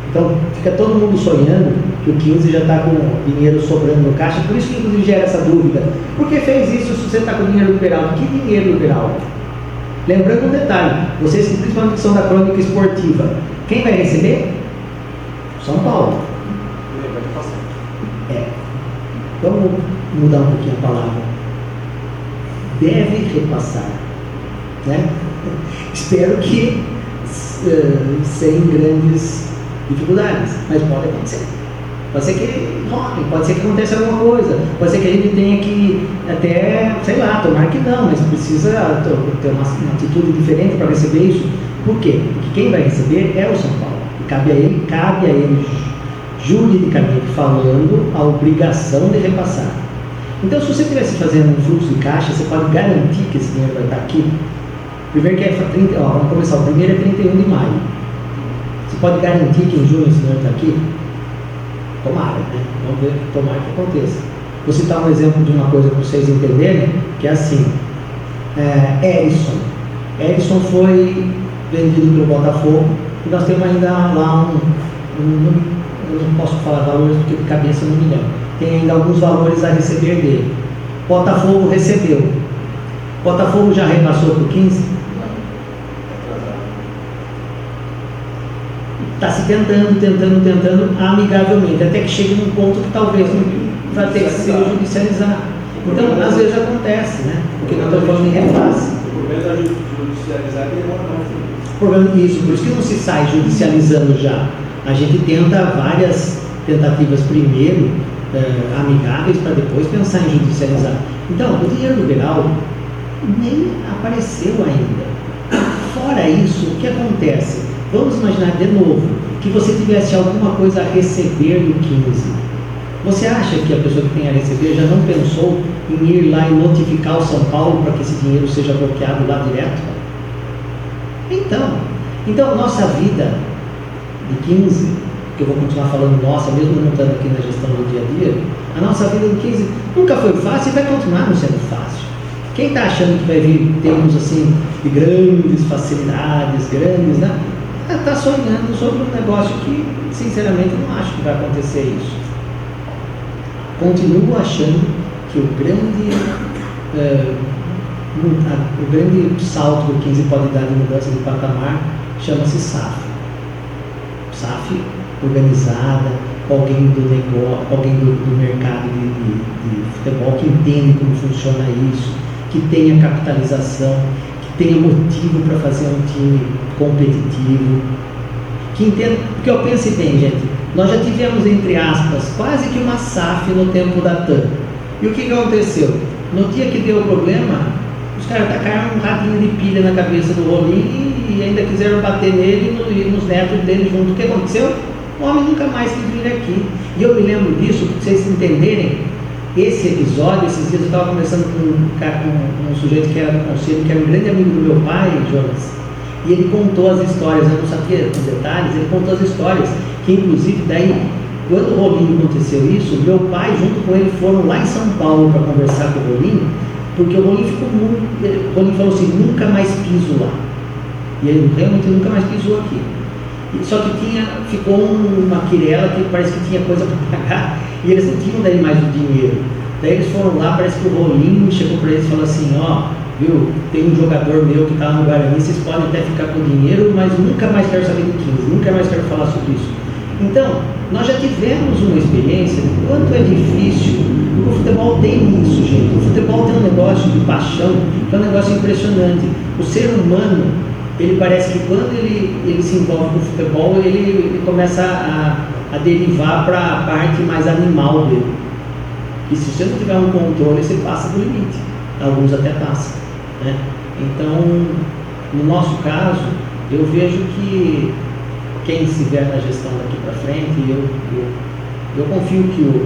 Speaker 2: Então, fica todo mundo sonhando que o 15 já está com dinheiro sobrando no caixa, por isso que inclusive gera essa dúvida. Por que fez isso se você está com dinheiro liberal? Que dinheiro liberal? Lembrando um detalhe, vocês, principalmente que são da crônica esportiva, quem vai receber? São Paulo. Vamos mudar um pouquinho a palavra. Deve repassar, né? Espero que sem grandes dificuldades, mas pode acontecer. Pode ser que roque, pode ser que aconteça alguma coisa, pode ser que a gente tenha que até, sei lá, tomar que não, mas precisa ter uma atitude diferente para receber isso. Por quê? Porque quem vai receber é o São Paulo. E cabe a ele juridicamente falando, a obrigação de repassar. Então, se você estivesse fazendo um fluxo de caixa, você pode garantir que esse dinheiro vai estar aqui. Primeiro que vamos começar, o primeiro é 31 de maio. Você pode garantir que em junho esse dinheiro está aqui? Tomara, né? Vamos ver, tomara que aconteça. Vou citar um exemplo de uma coisa para vocês entenderem, que é assim: Erisson foi vendido pelo Botafogo, e nós temos ainda lá eu não posso falar valores porque de cabeça não me lembro. Tem ainda alguns valores a receber dele. Botafogo recebeu. Botafogo já repassou para o 15? Está se tentando amigavelmente, até que chegue num ponto que talvez vai ter que ser judicializado. Então, às vezes acontece, né? Porque nós estamos falando em repasse.
Speaker 4: O problema da judicializar é demora mais.
Speaker 2: Por isso que não se sai judicializando já. A gente tenta várias tentativas primeiro, amigáveis, para depois pensar em judicializar. Então, o dinheiro liberal nem apareceu ainda. Fora isso, o que acontece? Vamos imaginar de novo que você tivesse alguma coisa a receber do 15. Você acha que a pessoa que tem área recebida já não pensou em ir lá e notificar o São Paulo para que esse dinheiro seja bloqueado lá direto? Então nossa vida de 15, que eu vou continuar falando nossa, mesmo não estando aqui na gestão do dia a dia, a nossa vida de 15 nunca foi fácil e vai continuar não sendo fácil. Quem está achando que vai vir termos assim de grandes facilidades, grandes, né? Está sonhando sobre um negócio que, sinceramente, eu não acho que vai acontecer isso. Continuo achando que o grande salto que o 15 pode dar de mudança de patamar chama-se SAF. SAF organizada, alguém do negócio, alguém do mercado de futebol que entende como funciona isso, que tenha capitalização, que tenha motivo para fazer um time competitivo, que entenda, porque eu pensei bem, gente, nós já tivemos, entre aspas, quase que uma SAF no tempo da TAM. E o que aconteceu? No dia que deu o problema, os caras tacaram um radinho de pilha na cabeça do Rolim e ainda quiseram bater nele e nos netos dele junto. O que aconteceu? O homem nunca mais quis vir aqui. E eu me lembro disso, para vocês entenderem, esse episódio, esses dias eu estava conversando com um sujeito que era do conselho, que era um grande amigo do meu pai, Jonas, e ele contou as histórias, eu não sabia os detalhes, ele contou as histórias, que inclusive daí, quando o Rolim aconteceu isso, meu pai junto com ele foram lá em São Paulo para conversar com o Rolim, porque o Rolim ficou muito, o Rolim falou assim, nunca mais piso lá. E ele realmente nunca mais pisou aqui. Só que ficou uma quirela que parece que tinha coisa para pagar e eles não tinham daí mais o dinheiro. Daí eles foram lá, parece que o Rolim chegou para eles e falou assim, viu, tem um jogador meu que está no Guarani, vocês podem até ficar com o dinheiro, mas nunca mais quero saber do 15, nunca mais quero falar sobre isso. Então, nós já tivemos uma experiência de quanto é difícil, porque o futebol tem isso, gente. O futebol tem um negócio de paixão, que é um negócio impressionante. O ser humano, ele parece que quando ele se envolve com o futebol, ele começa a derivar para a parte mais animal dele. E se você não tiver um controle, você passa do limite. Alguns até passam, né? Então, no nosso caso, eu vejo que quem estiver na gestão daqui para frente, eu confio que o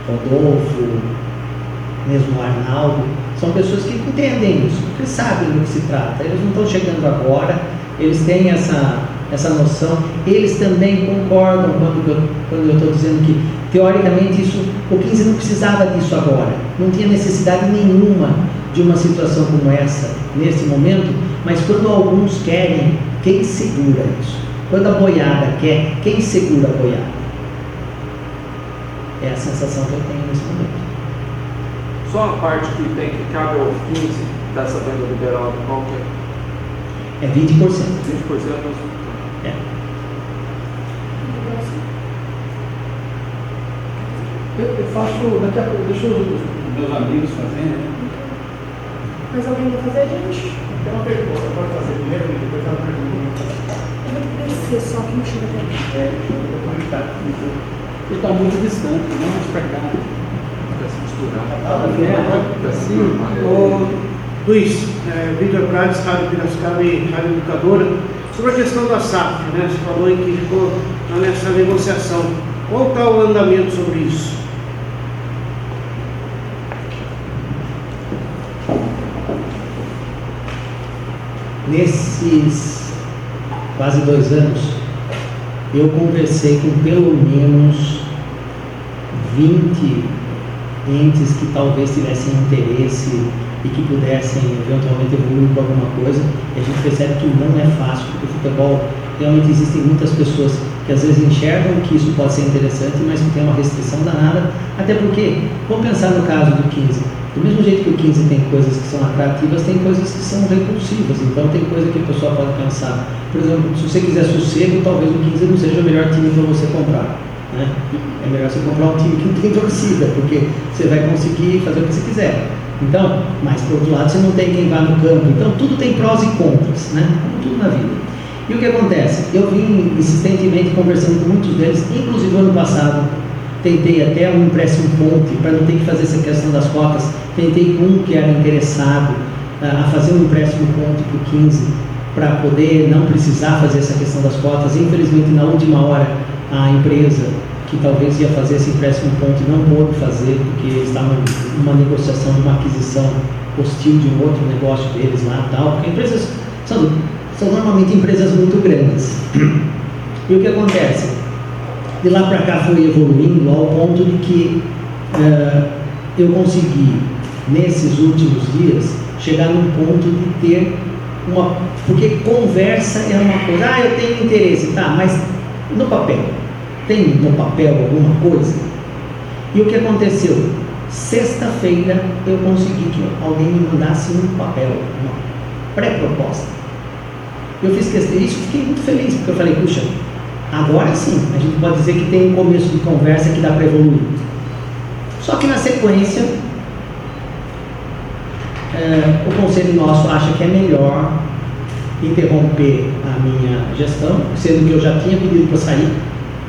Speaker 2: Rodolfo, mesmo o Arnaldo, são pessoas que entendem isso, porque sabem do que se trata. Eles não estão chegando agora, eles têm essa noção, eles também concordam quando eu estou dizendo que, teoricamente, o 15 não precisava disso agora, não tinha necessidade nenhuma de uma situação como essa, nesse momento, mas quando alguns querem, quem segura isso? Quando a boiada quer, quem segura a boiada? É a sensação que eu tenho nesse momento.
Speaker 4: Só a parte que cabe ao 15 dessa venda liberal, qual que é?
Speaker 2: É 20%.
Speaker 4: 20%
Speaker 2: É.
Speaker 5: Eu faço, daqui a pouco, deixa os meus amigos fazerem, né?
Speaker 1: Mas alguém vai fazer, gente?
Speaker 5: Tem uma pergunta, pode fazer primeiro e depois ela pergunta.
Speaker 1: Eu vou descer, só que não chega até mim.
Speaker 5: Eu vou conectar. Ele está muito distante, não mais para cá.
Speaker 6: Luiz, Vitor Prades, Rádio Piracicaba e Rádio Educadora. Sobre a questão da SAF, né? Você falou aí que ficou nessa negociação. Qual está o andamento sobre isso?
Speaker 2: Nesses quase 2 anos, eu conversei com pelo menos 20 entes que talvez tivessem interesse e que pudessem eventualmente evoluir com alguma coisa. E a gente percebe que não é fácil, porque o futebol, realmente existem muitas pessoas que às vezes enxergam que isso pode ser interessante, mas que tem uma restrição danada, até porque, vamos pensar no caso do 15, do mesmo jeito que o 15 tem coisas que são atrativas, tem coisas que são repulsivas, então tem coisa que a pessoa pode pensar, por exemplo, se você quiser sossego, talvez o 15 não seja o melhor time para você comprar, né? É melhor você comprar um time que não tem torcida, porque você vai conseguir fazer o que você quiser. Então, mas por outro lado, você não tem quem vá no campo, então tudo tem prós e contras, né? Como tudo na vida. E o que acontece? Eu vim insistentemente conversando com muitos deles, inclusive ano passado, tentei até um empréstimo ponte, para não ter que fazer essa questão das cotas, tentei com um que era interessado a fazer um empréstimo ponte para o 15, para poder não precisar fazer essa questão das cotas. Infelizmente, na última hora, a empresa que talvez ia fazer esse empréstimo ponto não pôde fazer, porque eles estavam numa negociação, numa aquisição hostil de um outro negócio deles lá e tal, porque empresas são normalmente empresas muito grandes. E o que acontece? De lá para cá foi evoluindo ao ponto de que eu consegui, nesses últimos dias, chegar num ponto de ter uma... Porque conversa é uma coisa, eu tenho interesse, tá, mas no papel, tem no papel alguma coisa? E o que aconteceu? Sexta-feira eu consegui que alguém me mandasse um papel, uma pré-proposta. Eu fiz questão disso, fiquei muito feliz, porque eu falei, puxa, agora sim, a gente pode dizer que tem um começo de conversa que dá para evoluir. Só que na sequência, o conselho nosso acha que é melhor interromper a minha gestão, sendo que eu já tinha pedido para sair,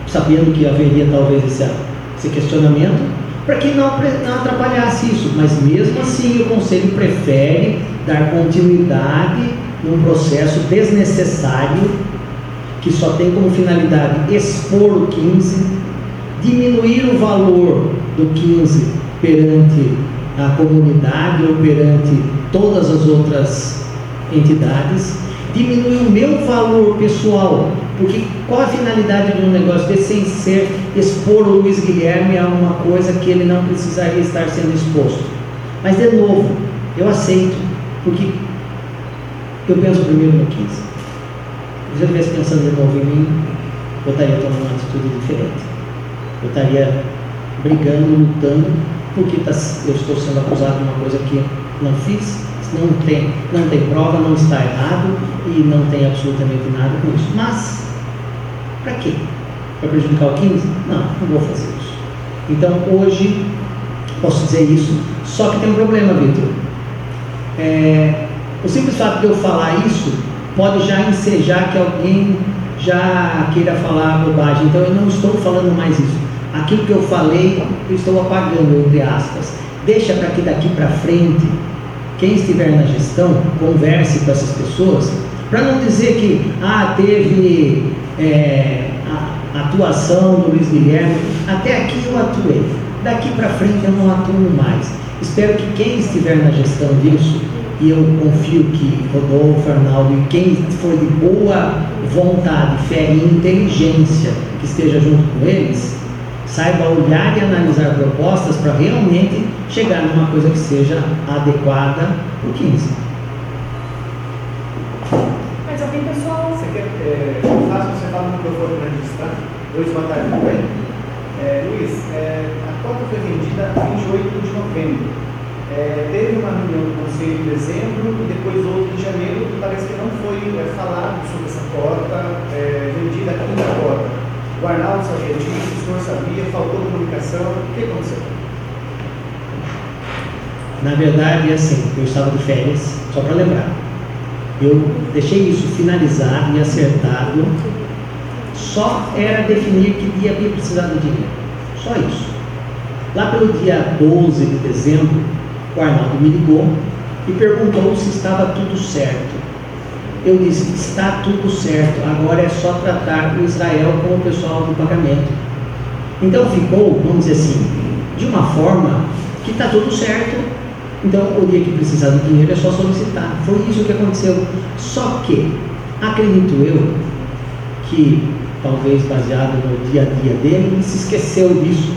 Speaker 2: sabendo que haveria talvez esse questionamento, para que não atrapalhasse isso. Mas mesmo assim o conselho prefere dar continuidade num processo desnecessário, que só tem como finalidade expor o 15, diminuir o valor do 15 perante a comunidade ou perante todas as outras entidades, diminuir o meu valor pessoal, porque qual a finalidade de um negócio desse sem ser expor o Luiz Guilherme a uma coisa que ele não precisaria estar sendo exposto? Mas de novo, eu aceito, porque eu penso primeiro no 15. Se eu estivesse pensando de novo em mim, eu estaria tomando uma atitude diferente. Eu estaria brigando, lutando, porque eu estou sendo acusado de uma coisa que não fiz, não tem prova, não está errado e não tem absolutamente nada com isso. Mas, para quê? Para prejudicar o 15? Não vou fazer isso. Então, hoje, posso dizer isso, só que tem um problema, Vitor. O simples fato de eu falar isso pode já ensejar que alguém já queira falar bobagem. Então eu não estou falando mais isso. Aquilo que eu falei, eu estou apagando, entre aspas. Deixa para que daqui para frente, quem estiver na gestão, converse com essas pessoas, para não dizer que teve a atuação do Luiz Guilherme, até aqui eu atuei, daqui para frente eu não atuo mais. Espero que quem estiver na gestão disso, e eu confio que Rodolfo, Arnaldo e quem for de boa vontade, fé e inteligência que esteja junto com eles, saiba olhar e analisar propostas para realmente chegar numa coisa que seja adequada para o 15.
Speaker 5: Mas alguém, pessoal, você quer você fala no microfone para registrar? Luiz, boa tarde, tudo bem? Luiz, a cota foi vendida 28 de novembro. Teve uma reunião do conselho em dezembro e depois outra em janeiro, e parece que não foi falado sobre essa cota, vendida a quinta cota. O Arnaldo sabia disso, o senhor sabia, faltou comunicação, o que aconteceu?
Speaker 2: Na verdade, assim, eu estava de férias, só para lembrar, eu deixei isso finalizado e acertado, só era definir que dia havia precisado do dinheiro, só isso. Lá pelo dia 12 de dezembro, o Arnaldo me ligou e perguntou se estava tudo certo. Eu disse, está tudo certo, agora é só tratar o Israel com o pessoal do pagamento. Então ficou, vamos dizer assim, de uma forma que está tudo certo, então o dia que precisar do dinheiro é só solicitar. Foi isso que aconteceu. Só que, acredito eu, que talvez baseado no dia a dia dele, ele se esqueceu disso.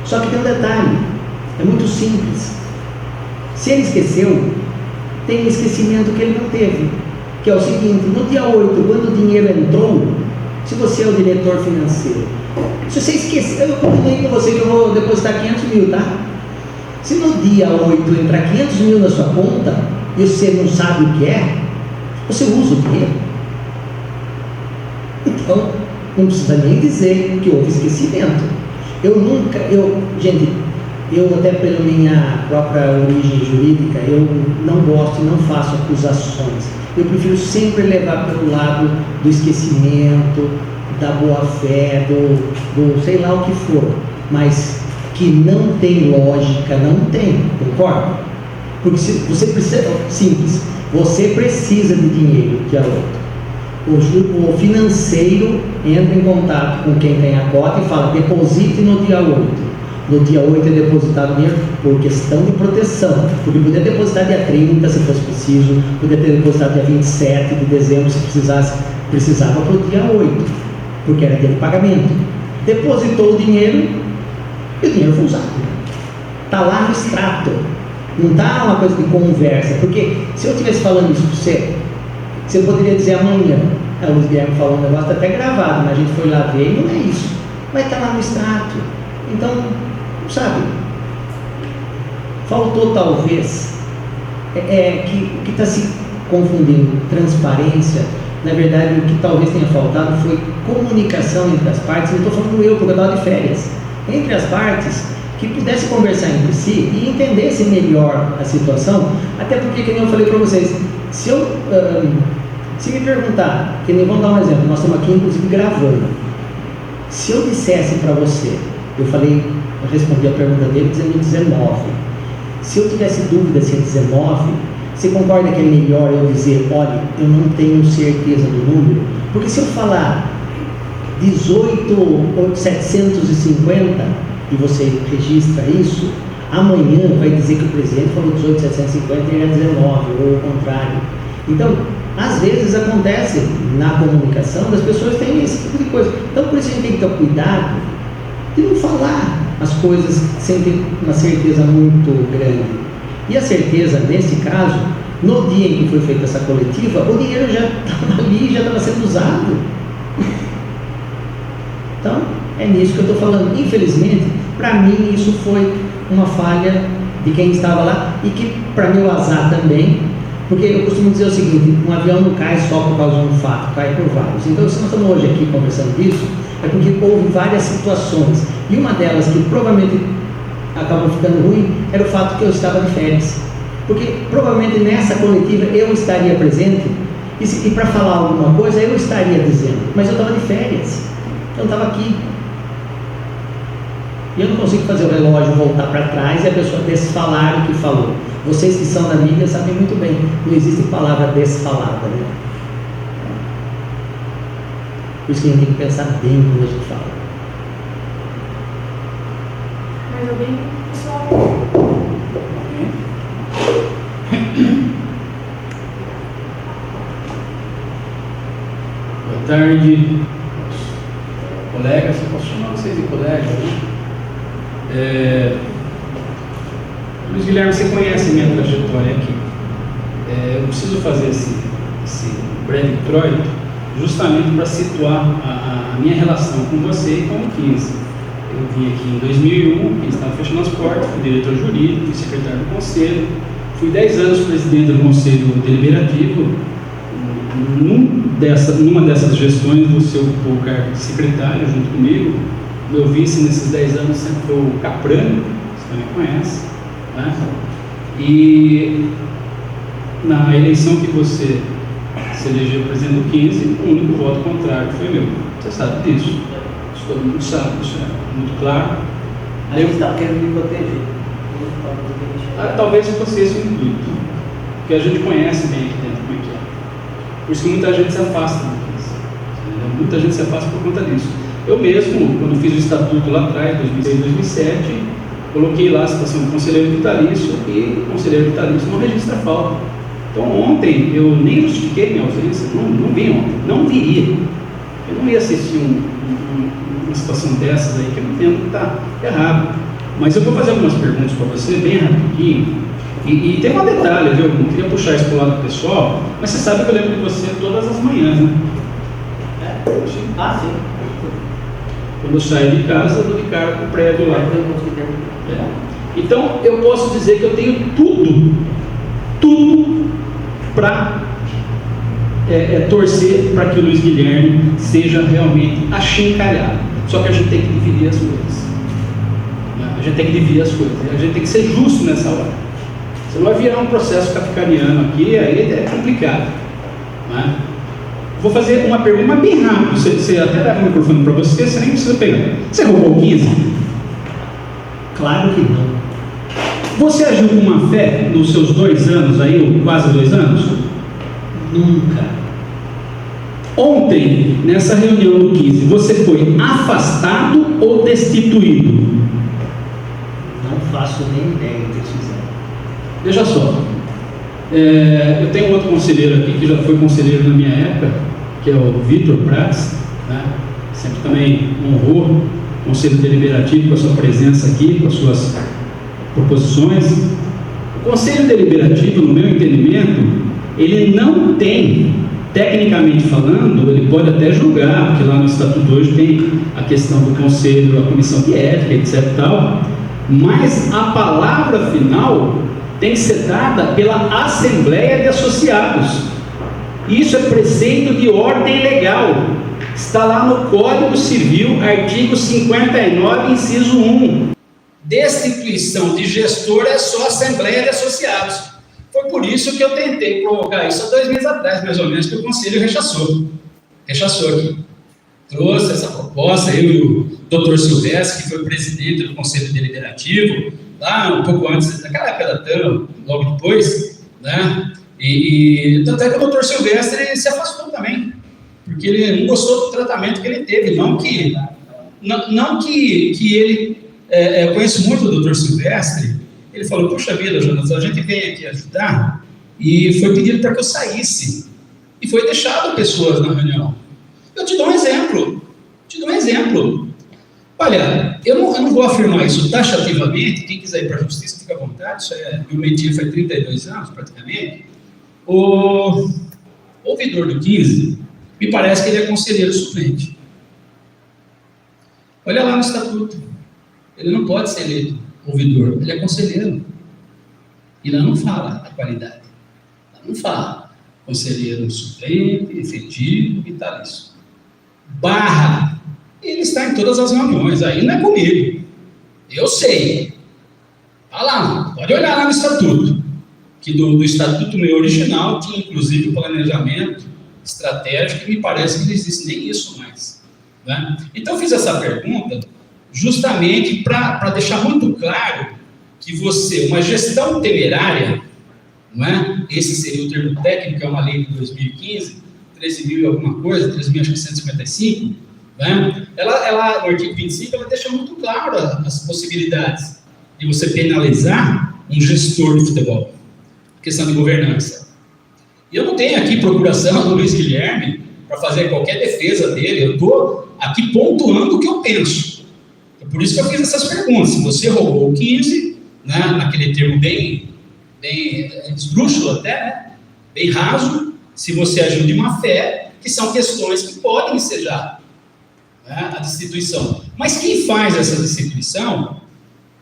Speaker 2: Só que tem um detalhe, é muito simples. Se ele esqueceu, tem um esquecimento que ele não teve, que é o seguinte: no dia 8, quando o dinheiro entrou, se você é o diretor financeiro, se você esqueceu, eu combinei com você que eu vou depositar 500 mil, tá? Se no dia 8 entrar 500 mil na sua conta e você não sabe o que é, você usa o dinheiro. Então, não precisa nem dizer que houve esquecimento. Gente, eu até pela minha própria origem jurídica, eu não gosto e não faço acusações. Eu prefiro sempre levar pelo lado do esquecimento, da boa-fé, do sei lá o que for, mas que não tem lógica, não tem, concorda? Porque se você precisa, simples, Você precisa de dinheiro, dia 8. O financeiro entra em contato com quem tem a cota e fala, deposite no dia 8. No dia 8 é depositado dinheiro por questão de proteção, porque podia depositar dia 30 se fosse preciso, podia ter depositado dia 27 de dezembro se precisava para o dia 8, porque era dia de pagamento. Depositou o dinheiro e o dinheiro foi usado. Está lá no extrato, não está uma coisa de conversa, porque se eu estivesse falando isso para você poderia dizer amanhã, o Luiz Guilherme falou um negócio até gravado, mas a gente foi lá ver e não é isso, vai estar lá no extrato. Então, sabe, faltou talvez, que o que está se confundindo, transparência, na verdade o que talvez tenha faltado foi comunicação entre as partes. Não estou falando eu, porque eu estava de férias, entre as partes, que pudesse conversar entre si e entendesse melhor a situação, até porque, que nem eu falei para vocês, se me perguntar, que nem vamos dar um exemplo, nós estamos aqui inclusive gravando, se eu dissesse para você, eu respondi a pergunta dele dizendo 19, se eu tivesse dúvida se é 19, você concorda que é melhor eu dizer, olha, eu não tenho certeza do número, porque se eu falar 18.750 e você registra isso, amanhã vai dizer que o presidente falou 18.750 e era 19, ou o contrário. Então, às vezes acontece na comunicação, das pessoas têm esse tipo de coisa. Então, por isso a gente tem que ter cuidado de não falar as coisas sem ter uma certeza muito grande. E a certeza, nesse caso, no dia em que foi feita essa coletiva, o dinheiro já estava ali, já estava sendo usado. Então, é nisso que eu estou falando. Infelizmente, para mim, isso foi uma falha de quem estava lá e que, para mim, o azar também. Porque eu costumo dizer o seguinte, um avião não cai só por causa de um fato, cai por vários. Então, se nós estamos hoje aqui conversando disso, é porque houve várias situações. E uma delas que provavelmente acabou ficando ruim era o fato que eu estava de férias. Porque provavelmente nessa coletiva eu estaria presente e para falar alguma coisa eu estaria dizendo, mas eu estava de férias, eu não estava aqui. E eu não consigo fazer o relógio voltar para trás e a pessoa desfalar o que falou. Vocês que são da mídia sabem muito bem, não existe palavra desfalada, né? Por isso que a gente tem que pensar bem quando a gente fala.
Speaker 1: Mais alguém, pessoal?
Speaker 7: Boa tarde, colegas. Eu posso chamar vocês de colegas, né? Luiz Guilherme, você conhece a minha trajetória aqui. Eu preciso fazer esse breve introito justamente para situar a minha relação com você e com o 15. Eu vim aqui em 2001, que estava fechando as portas, fui diretor jurídico, fui secretário do conselho, fui 10 anos presidente do conselho deliberativo. Numa dessas gestões você ocupou o cargo de secretário junto comigo. Meu vice nesses 10 anos sempre foi o Caprano, você também conhece, né? E na eleição que você se elegeu presidente do 15, o único voto contrário foi meu. Você sabe disso. Isso todo mundo sabe, isso é muito claro.
Speaker 5: A gente está querendo me proteger.
Speaker 7: Talvez fosse esse o intuito, porque a gente conhece bem aqui dentro como é que é. Por isso que muita gente se afasta do 15. Muita gente se afasta por conta disso. Eu mesmo, quando fiz o estatuto lá atrás, 2006, 2007, coloquei lá a situação de conselheiro vitalício e o conselheiro vitalício não registra falta. Então ontem eu nem justifiquei minha ausência, não vi ontem, não viria. Eu não ia assistir uma situação dessas aí que eu entendo que está errado. Mas eu vou fazer algumas perguntas para você, bem rapidinho. E tem um detalhe, viu? Eu não queria puxar isso para o lado pessoal, mas você sabe que eu lembro de você todas as manhãs, né?
Speaker 5: Sim.
Speaker 7: Quando eu saio de casa, eu dou de cara com o prédio lá. Então, eu posso dizer que eu tenho tudo para torcer para que o Luiz Guilherme seja realmente achincalhado. Só que a gente tem que dividir as coisas. A gente tem que dividir as coisas. A gente tem que ser justo nessa hora. Você vai virar um processo kafkaniano aqui, aí é complicado. Né? Vou fazer uma pergunta, mas bem rápido. Você até leva o microfone para você nem precisa pegar. Você roubou 15?
Speaker 2: Claro que não.
Speaker 7: Você agiu com uma fé nos seus 2 anos aí, ou quase 2 anos?
Speaker 2: Nunca.
Speaker 7: Ontem, nessa reunião do 15, você foi afastado ou destituído?
Speaker 2: Não faço nem ideia do que eles fizeram.
Speaker 7: Veja só, eu tenho um outro conselheiro aqui que já foi conselheiro na minha época, que é o Vitor Prats, né? Sempre também honrou o Conselho Deliberativo com a sua presença aqui, com as suas proposições. O Conselho Deliberativo, no meu entendimento, ele não tem, tecnicamente falando, ele pode até julgar, porque lá no Estatuto hoje tem a questão do Conselho, a Comissão de Ética, etc. Tal, mas a palavra final tem que ser dada pela Assembleia de Associados. Isso é preceito de ordem legal. Está lá no Código Civil, artigo 59, inciso 1. Destituição de gestor é só Assembleia de Associados. Foi por isso que eu tentei provocar isso há 2 meses atrás, mais ou menos, que o Conselho rechaçou. Rechaçou aqui. Trouxe essa proposta, eu e o Dr. Silvestre, que foi presidente do Conselho Deliberativo, lá um pouco antes, naquela época da TAM, logo depois, né? E tanto é que o Dr. Silvestre se afastou também, porque ele não gostou do tratamento que ele teve, não que ele... eu conheço muito o Dr. Silvestre. Ele falou: poxa vida, Jonas, a gente veio aqui ajudar e foi pedido para que eu saísse. E foi deixado pessoas na reunião. Eu te dou um exemplo. Olha, eu não vou afirmar isso taxativamente. Quem quiser ir para a justiça, fica à vontade. Isso meu mentir faz 32 anos, praticamente. O ouvidor do 15, me parece que ele é conselheiro suplente. Olha lá no estatuto. Ele não pode ser eleito ouvidor, ele é conselheiro. E lá não fala a qualidade. Lá não fala conselheiro suplente, efetivo, vitalício. Barra, ele está em todas as reuniões, aí não é comigo. Eu sei. Olha lá, pode olhar lá no estatuto. Que do estatuto meu original tinha inclusive o planejamento estratégico, e me parece que não existe nem isso mais. Né? Então eu fiz essa pergunta justamente para deixar muito claro que uma gestão temerária, não é? Esse seria o termo técnico, é uma lei de 2015, 13.000 e alguma coisa, 13.155, né? Ela, no artigo 25, ela deixa muito claro as possibilidades de você penalizar um gestor de futebol, questão de governança. E eu não tenho aqui procuração do Luiz Guilherme para fazer qualquer defesa dele, eu estou aqui pontuando o que eu penso. Por isso que eu fiz essas perguntas. Se você roubou o 15, né, naquele termo bem esdrúxulo até, né, bem raso, se você agiu de má fé, que são questões que podem ensejar, né, a destituição. Mas quem faz essa destituição,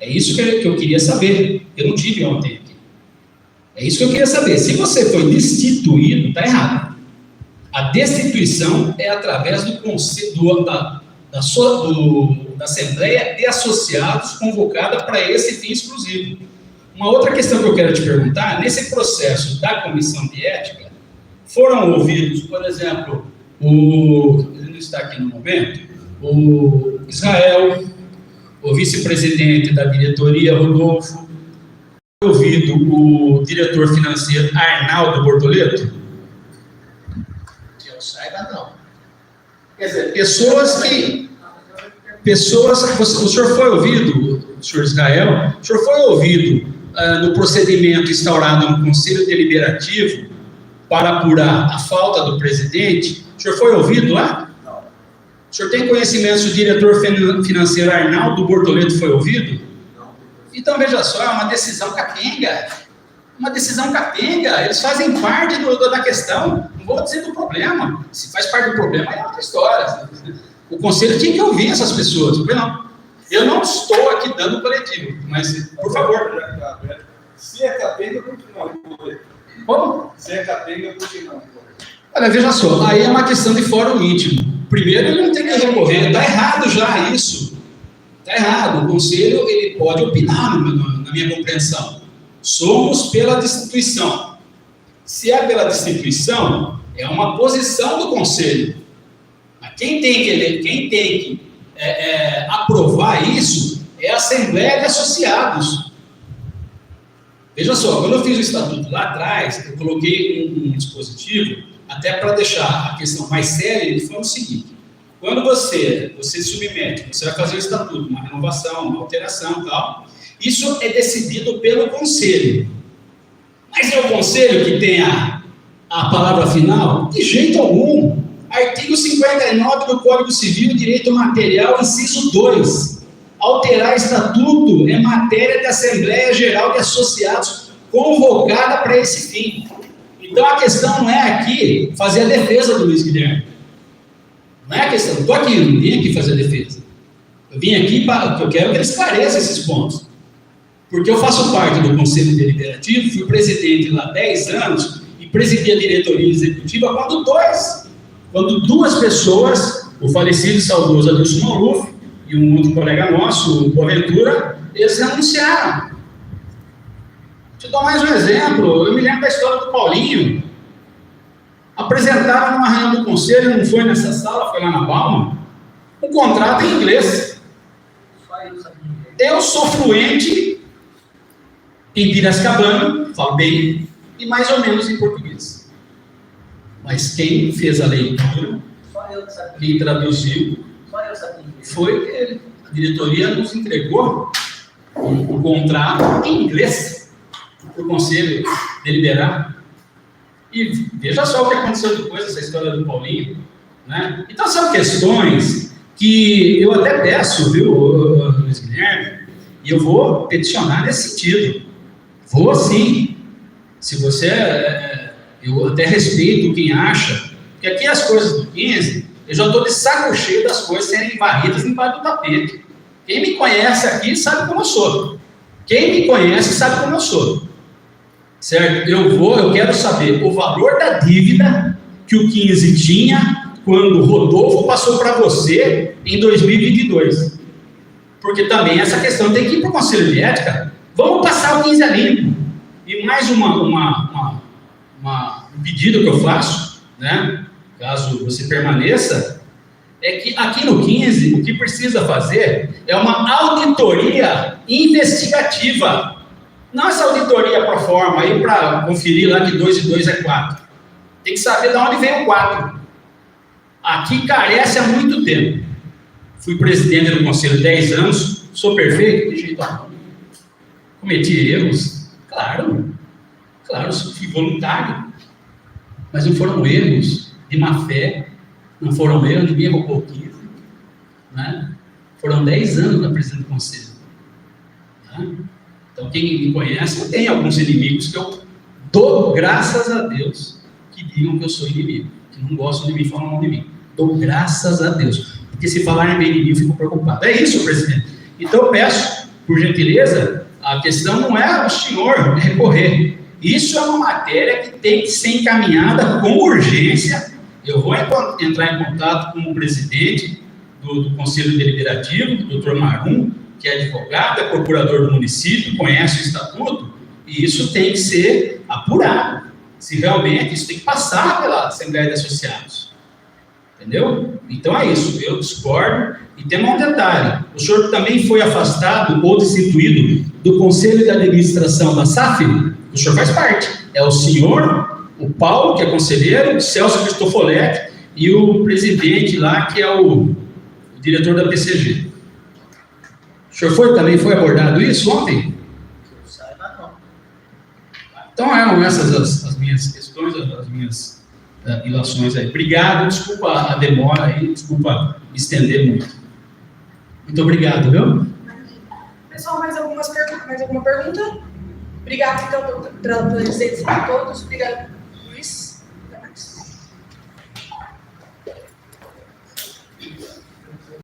Speaker 7: é isso que eu queria saber. Eu não tive ontem aqui. É isso que eu queria saber. Se você foi destituído, está errado. A destituição é através do conselho da Assembleia de Associados convocada para esse fim exclusivo. Uma outra questão que eu quero te perguntar: nesse processo da Comissão de Ética, foram ouvidos, por exemplo, ele não está aqui no momento, o Israel, o vice-presidente da diretoria, Rodolfo, foi ouvido o diretor financeiro Arnaldo Bortoleto? Que eu saiba, não. Quer dizer, o senhor foi ouvido, o senhor Israel, o senhor foi ouvido no procedimento instaurado no Conselho Deliberativo para apurar a falta do presidente? O senhor foi ouvido lá? Não. O senhor tem conhecimento se o diretor financeiro Arnaldo Bortoleto foi ouvido? Não. Então, veja só, é uma decisão capenga. Eles fazem parte da questão. Não vou dizer do problema. Se faz parte do problema, é outra história. O conselho tinha que ouvir essas pessoas. Eu não estou aqui dando coletivo, mas, por favor.
Speaker 8: Se é capenga, continua.
Speaker 7: Como?
Speaker 8: Se é capenga, continua.
Speaker 7: Olha, veja só, aí é uma questão de fórum íntimo. Primeiro, ele não tem que recorrer. Está errado já isso. Está errado. O conselho ele pode opinar, na minha compreensão. Somos pela destituição. Se é pela destituição, é uma posição do conselho. Mas quem tem que aprovar isso é a Assembleia de Associados. Veja só, quando eu fiz o estatuto lá atrás, eu coloquei um dispositivo, até para deixar a questão mais séria, ele falou o seguinte: quando você se submete, você vai fazer o estatuto, uma renovação, uma alteração e tal, isso é decidido pelo conselho. Mas é o conselho que tem a palavra final? De jeito algum. Artigo 59 do Código Civil, Direito Material, inciso 2. Alterar estatuto é matéria da Assembleia Geral de Associados convocada para esse fim. Então a questão não é aqui fazer a defesa do Luiz Guilherme. Não é a questão, eu estou aqui, não vim aqui fazer a defesa. Eu vim aqui porque eu quero que ele esclareça esses pontos. Porque eu faço parte do Conselho Deliberativo, fui presidente lá há 10 anos e presidi a diretoria executiva quando duas pessoas, o falecido e saudoso Adilson Maluf e um outro colega nosso, o Boaventura, eles renunciaram. Deixa eu dar mais um exemplo. Eu me lembro da história do Paulinho. Apresentaram numa reunião do conselho, não foi nessa sala, foi lá na Balma, um contrato em inglês. Eu sou fluente em Piracicabana, falo bem, e mais ou menos em português. Mas quem fez a leitura, quem traduziu, foi ele. A diretoria nos entregou um contrato em inglês para o conselho deliberar. E veja só o que aconteceu depois dessa história do Paulinho, né? Então são questões que eu até peço, viu, Luiz Guilherme, e eu vou peticionar nesse sentido. Vou sim. Se você... eu até respeito quem acha que aqui as coisas do 15, eu já estou de saco cheio das coisas serem varridas embaixo do tapete. Quem me conhece aqui sabe como eu sou. Quem me conhece sabe como eu sou. Certo? Eu quero saber o valor da dívida que o 15 tinha quando o Rodolfo passou para você em 2022. Porque também essa questão tem que ir para o Conselho de Ética. Vamos passar o 15 a limpo. E mais um pedido que eu faço, né, caso você permaneça, é que aqui no 15 o que precisa fazer é uma auditoria investigativa. Não essa auditoria pro forma aí para conferir lá que 2 e 2 é 4. Tem que saber de onde vem o 4. Aqui carece há muito tempo. Fui presidente do conselho 10 anos, sou perfeito? De jeito algum. Cometi erros? Claro, fui voluntário. Mas não foram erros de má fé, não foram erros de minha bocoquice, né? Foram 10 anos na presidência do conselho. Né? Então, quem me conhece, eu tenho alguns inimigos que eu dou graças a Deus que digam que eu sou inimigo, que não gostam de mim falar mal de mim. Dou graças a Deus, porque se falarem bem de mim, eu fico preocupado. É isso, presidente. Então, eu peço, por gentileza, a questão não é o senhor recorrer. Isso é uma matéria que tem que ser encaminhada com urgência. Eu vou entrar em contato com o presidente do Conselho Deliberativo, o Dr. Marum, que é advogado, é procurador do município, conhece o estatuto, e isso tem que ser apurado. Se realmente isso tem que passar pela Assembleia de Associados. Entendeu? Então é isso, eu discordo. E tem um detalhe: o senhor também foi afastado ou destituído do Conselho de Administração da SAF? O senhor faz parte. É o senhor, o Paulo, que é conselheiro, o Celso Cristofoletti, e o presidente lá, que é o diretor da PCG. O senhor também foi abordado isso ontem? Então eram essas as minhas questões, as minhas ilações aí. Obrigado, desculpa a demora aí, desculpa me estender muito. Muito obrigado, viu?
Speaker 1: Pessoal, mais alguma pergunta? Obrigado, então, pela presença de todos. Obrigado.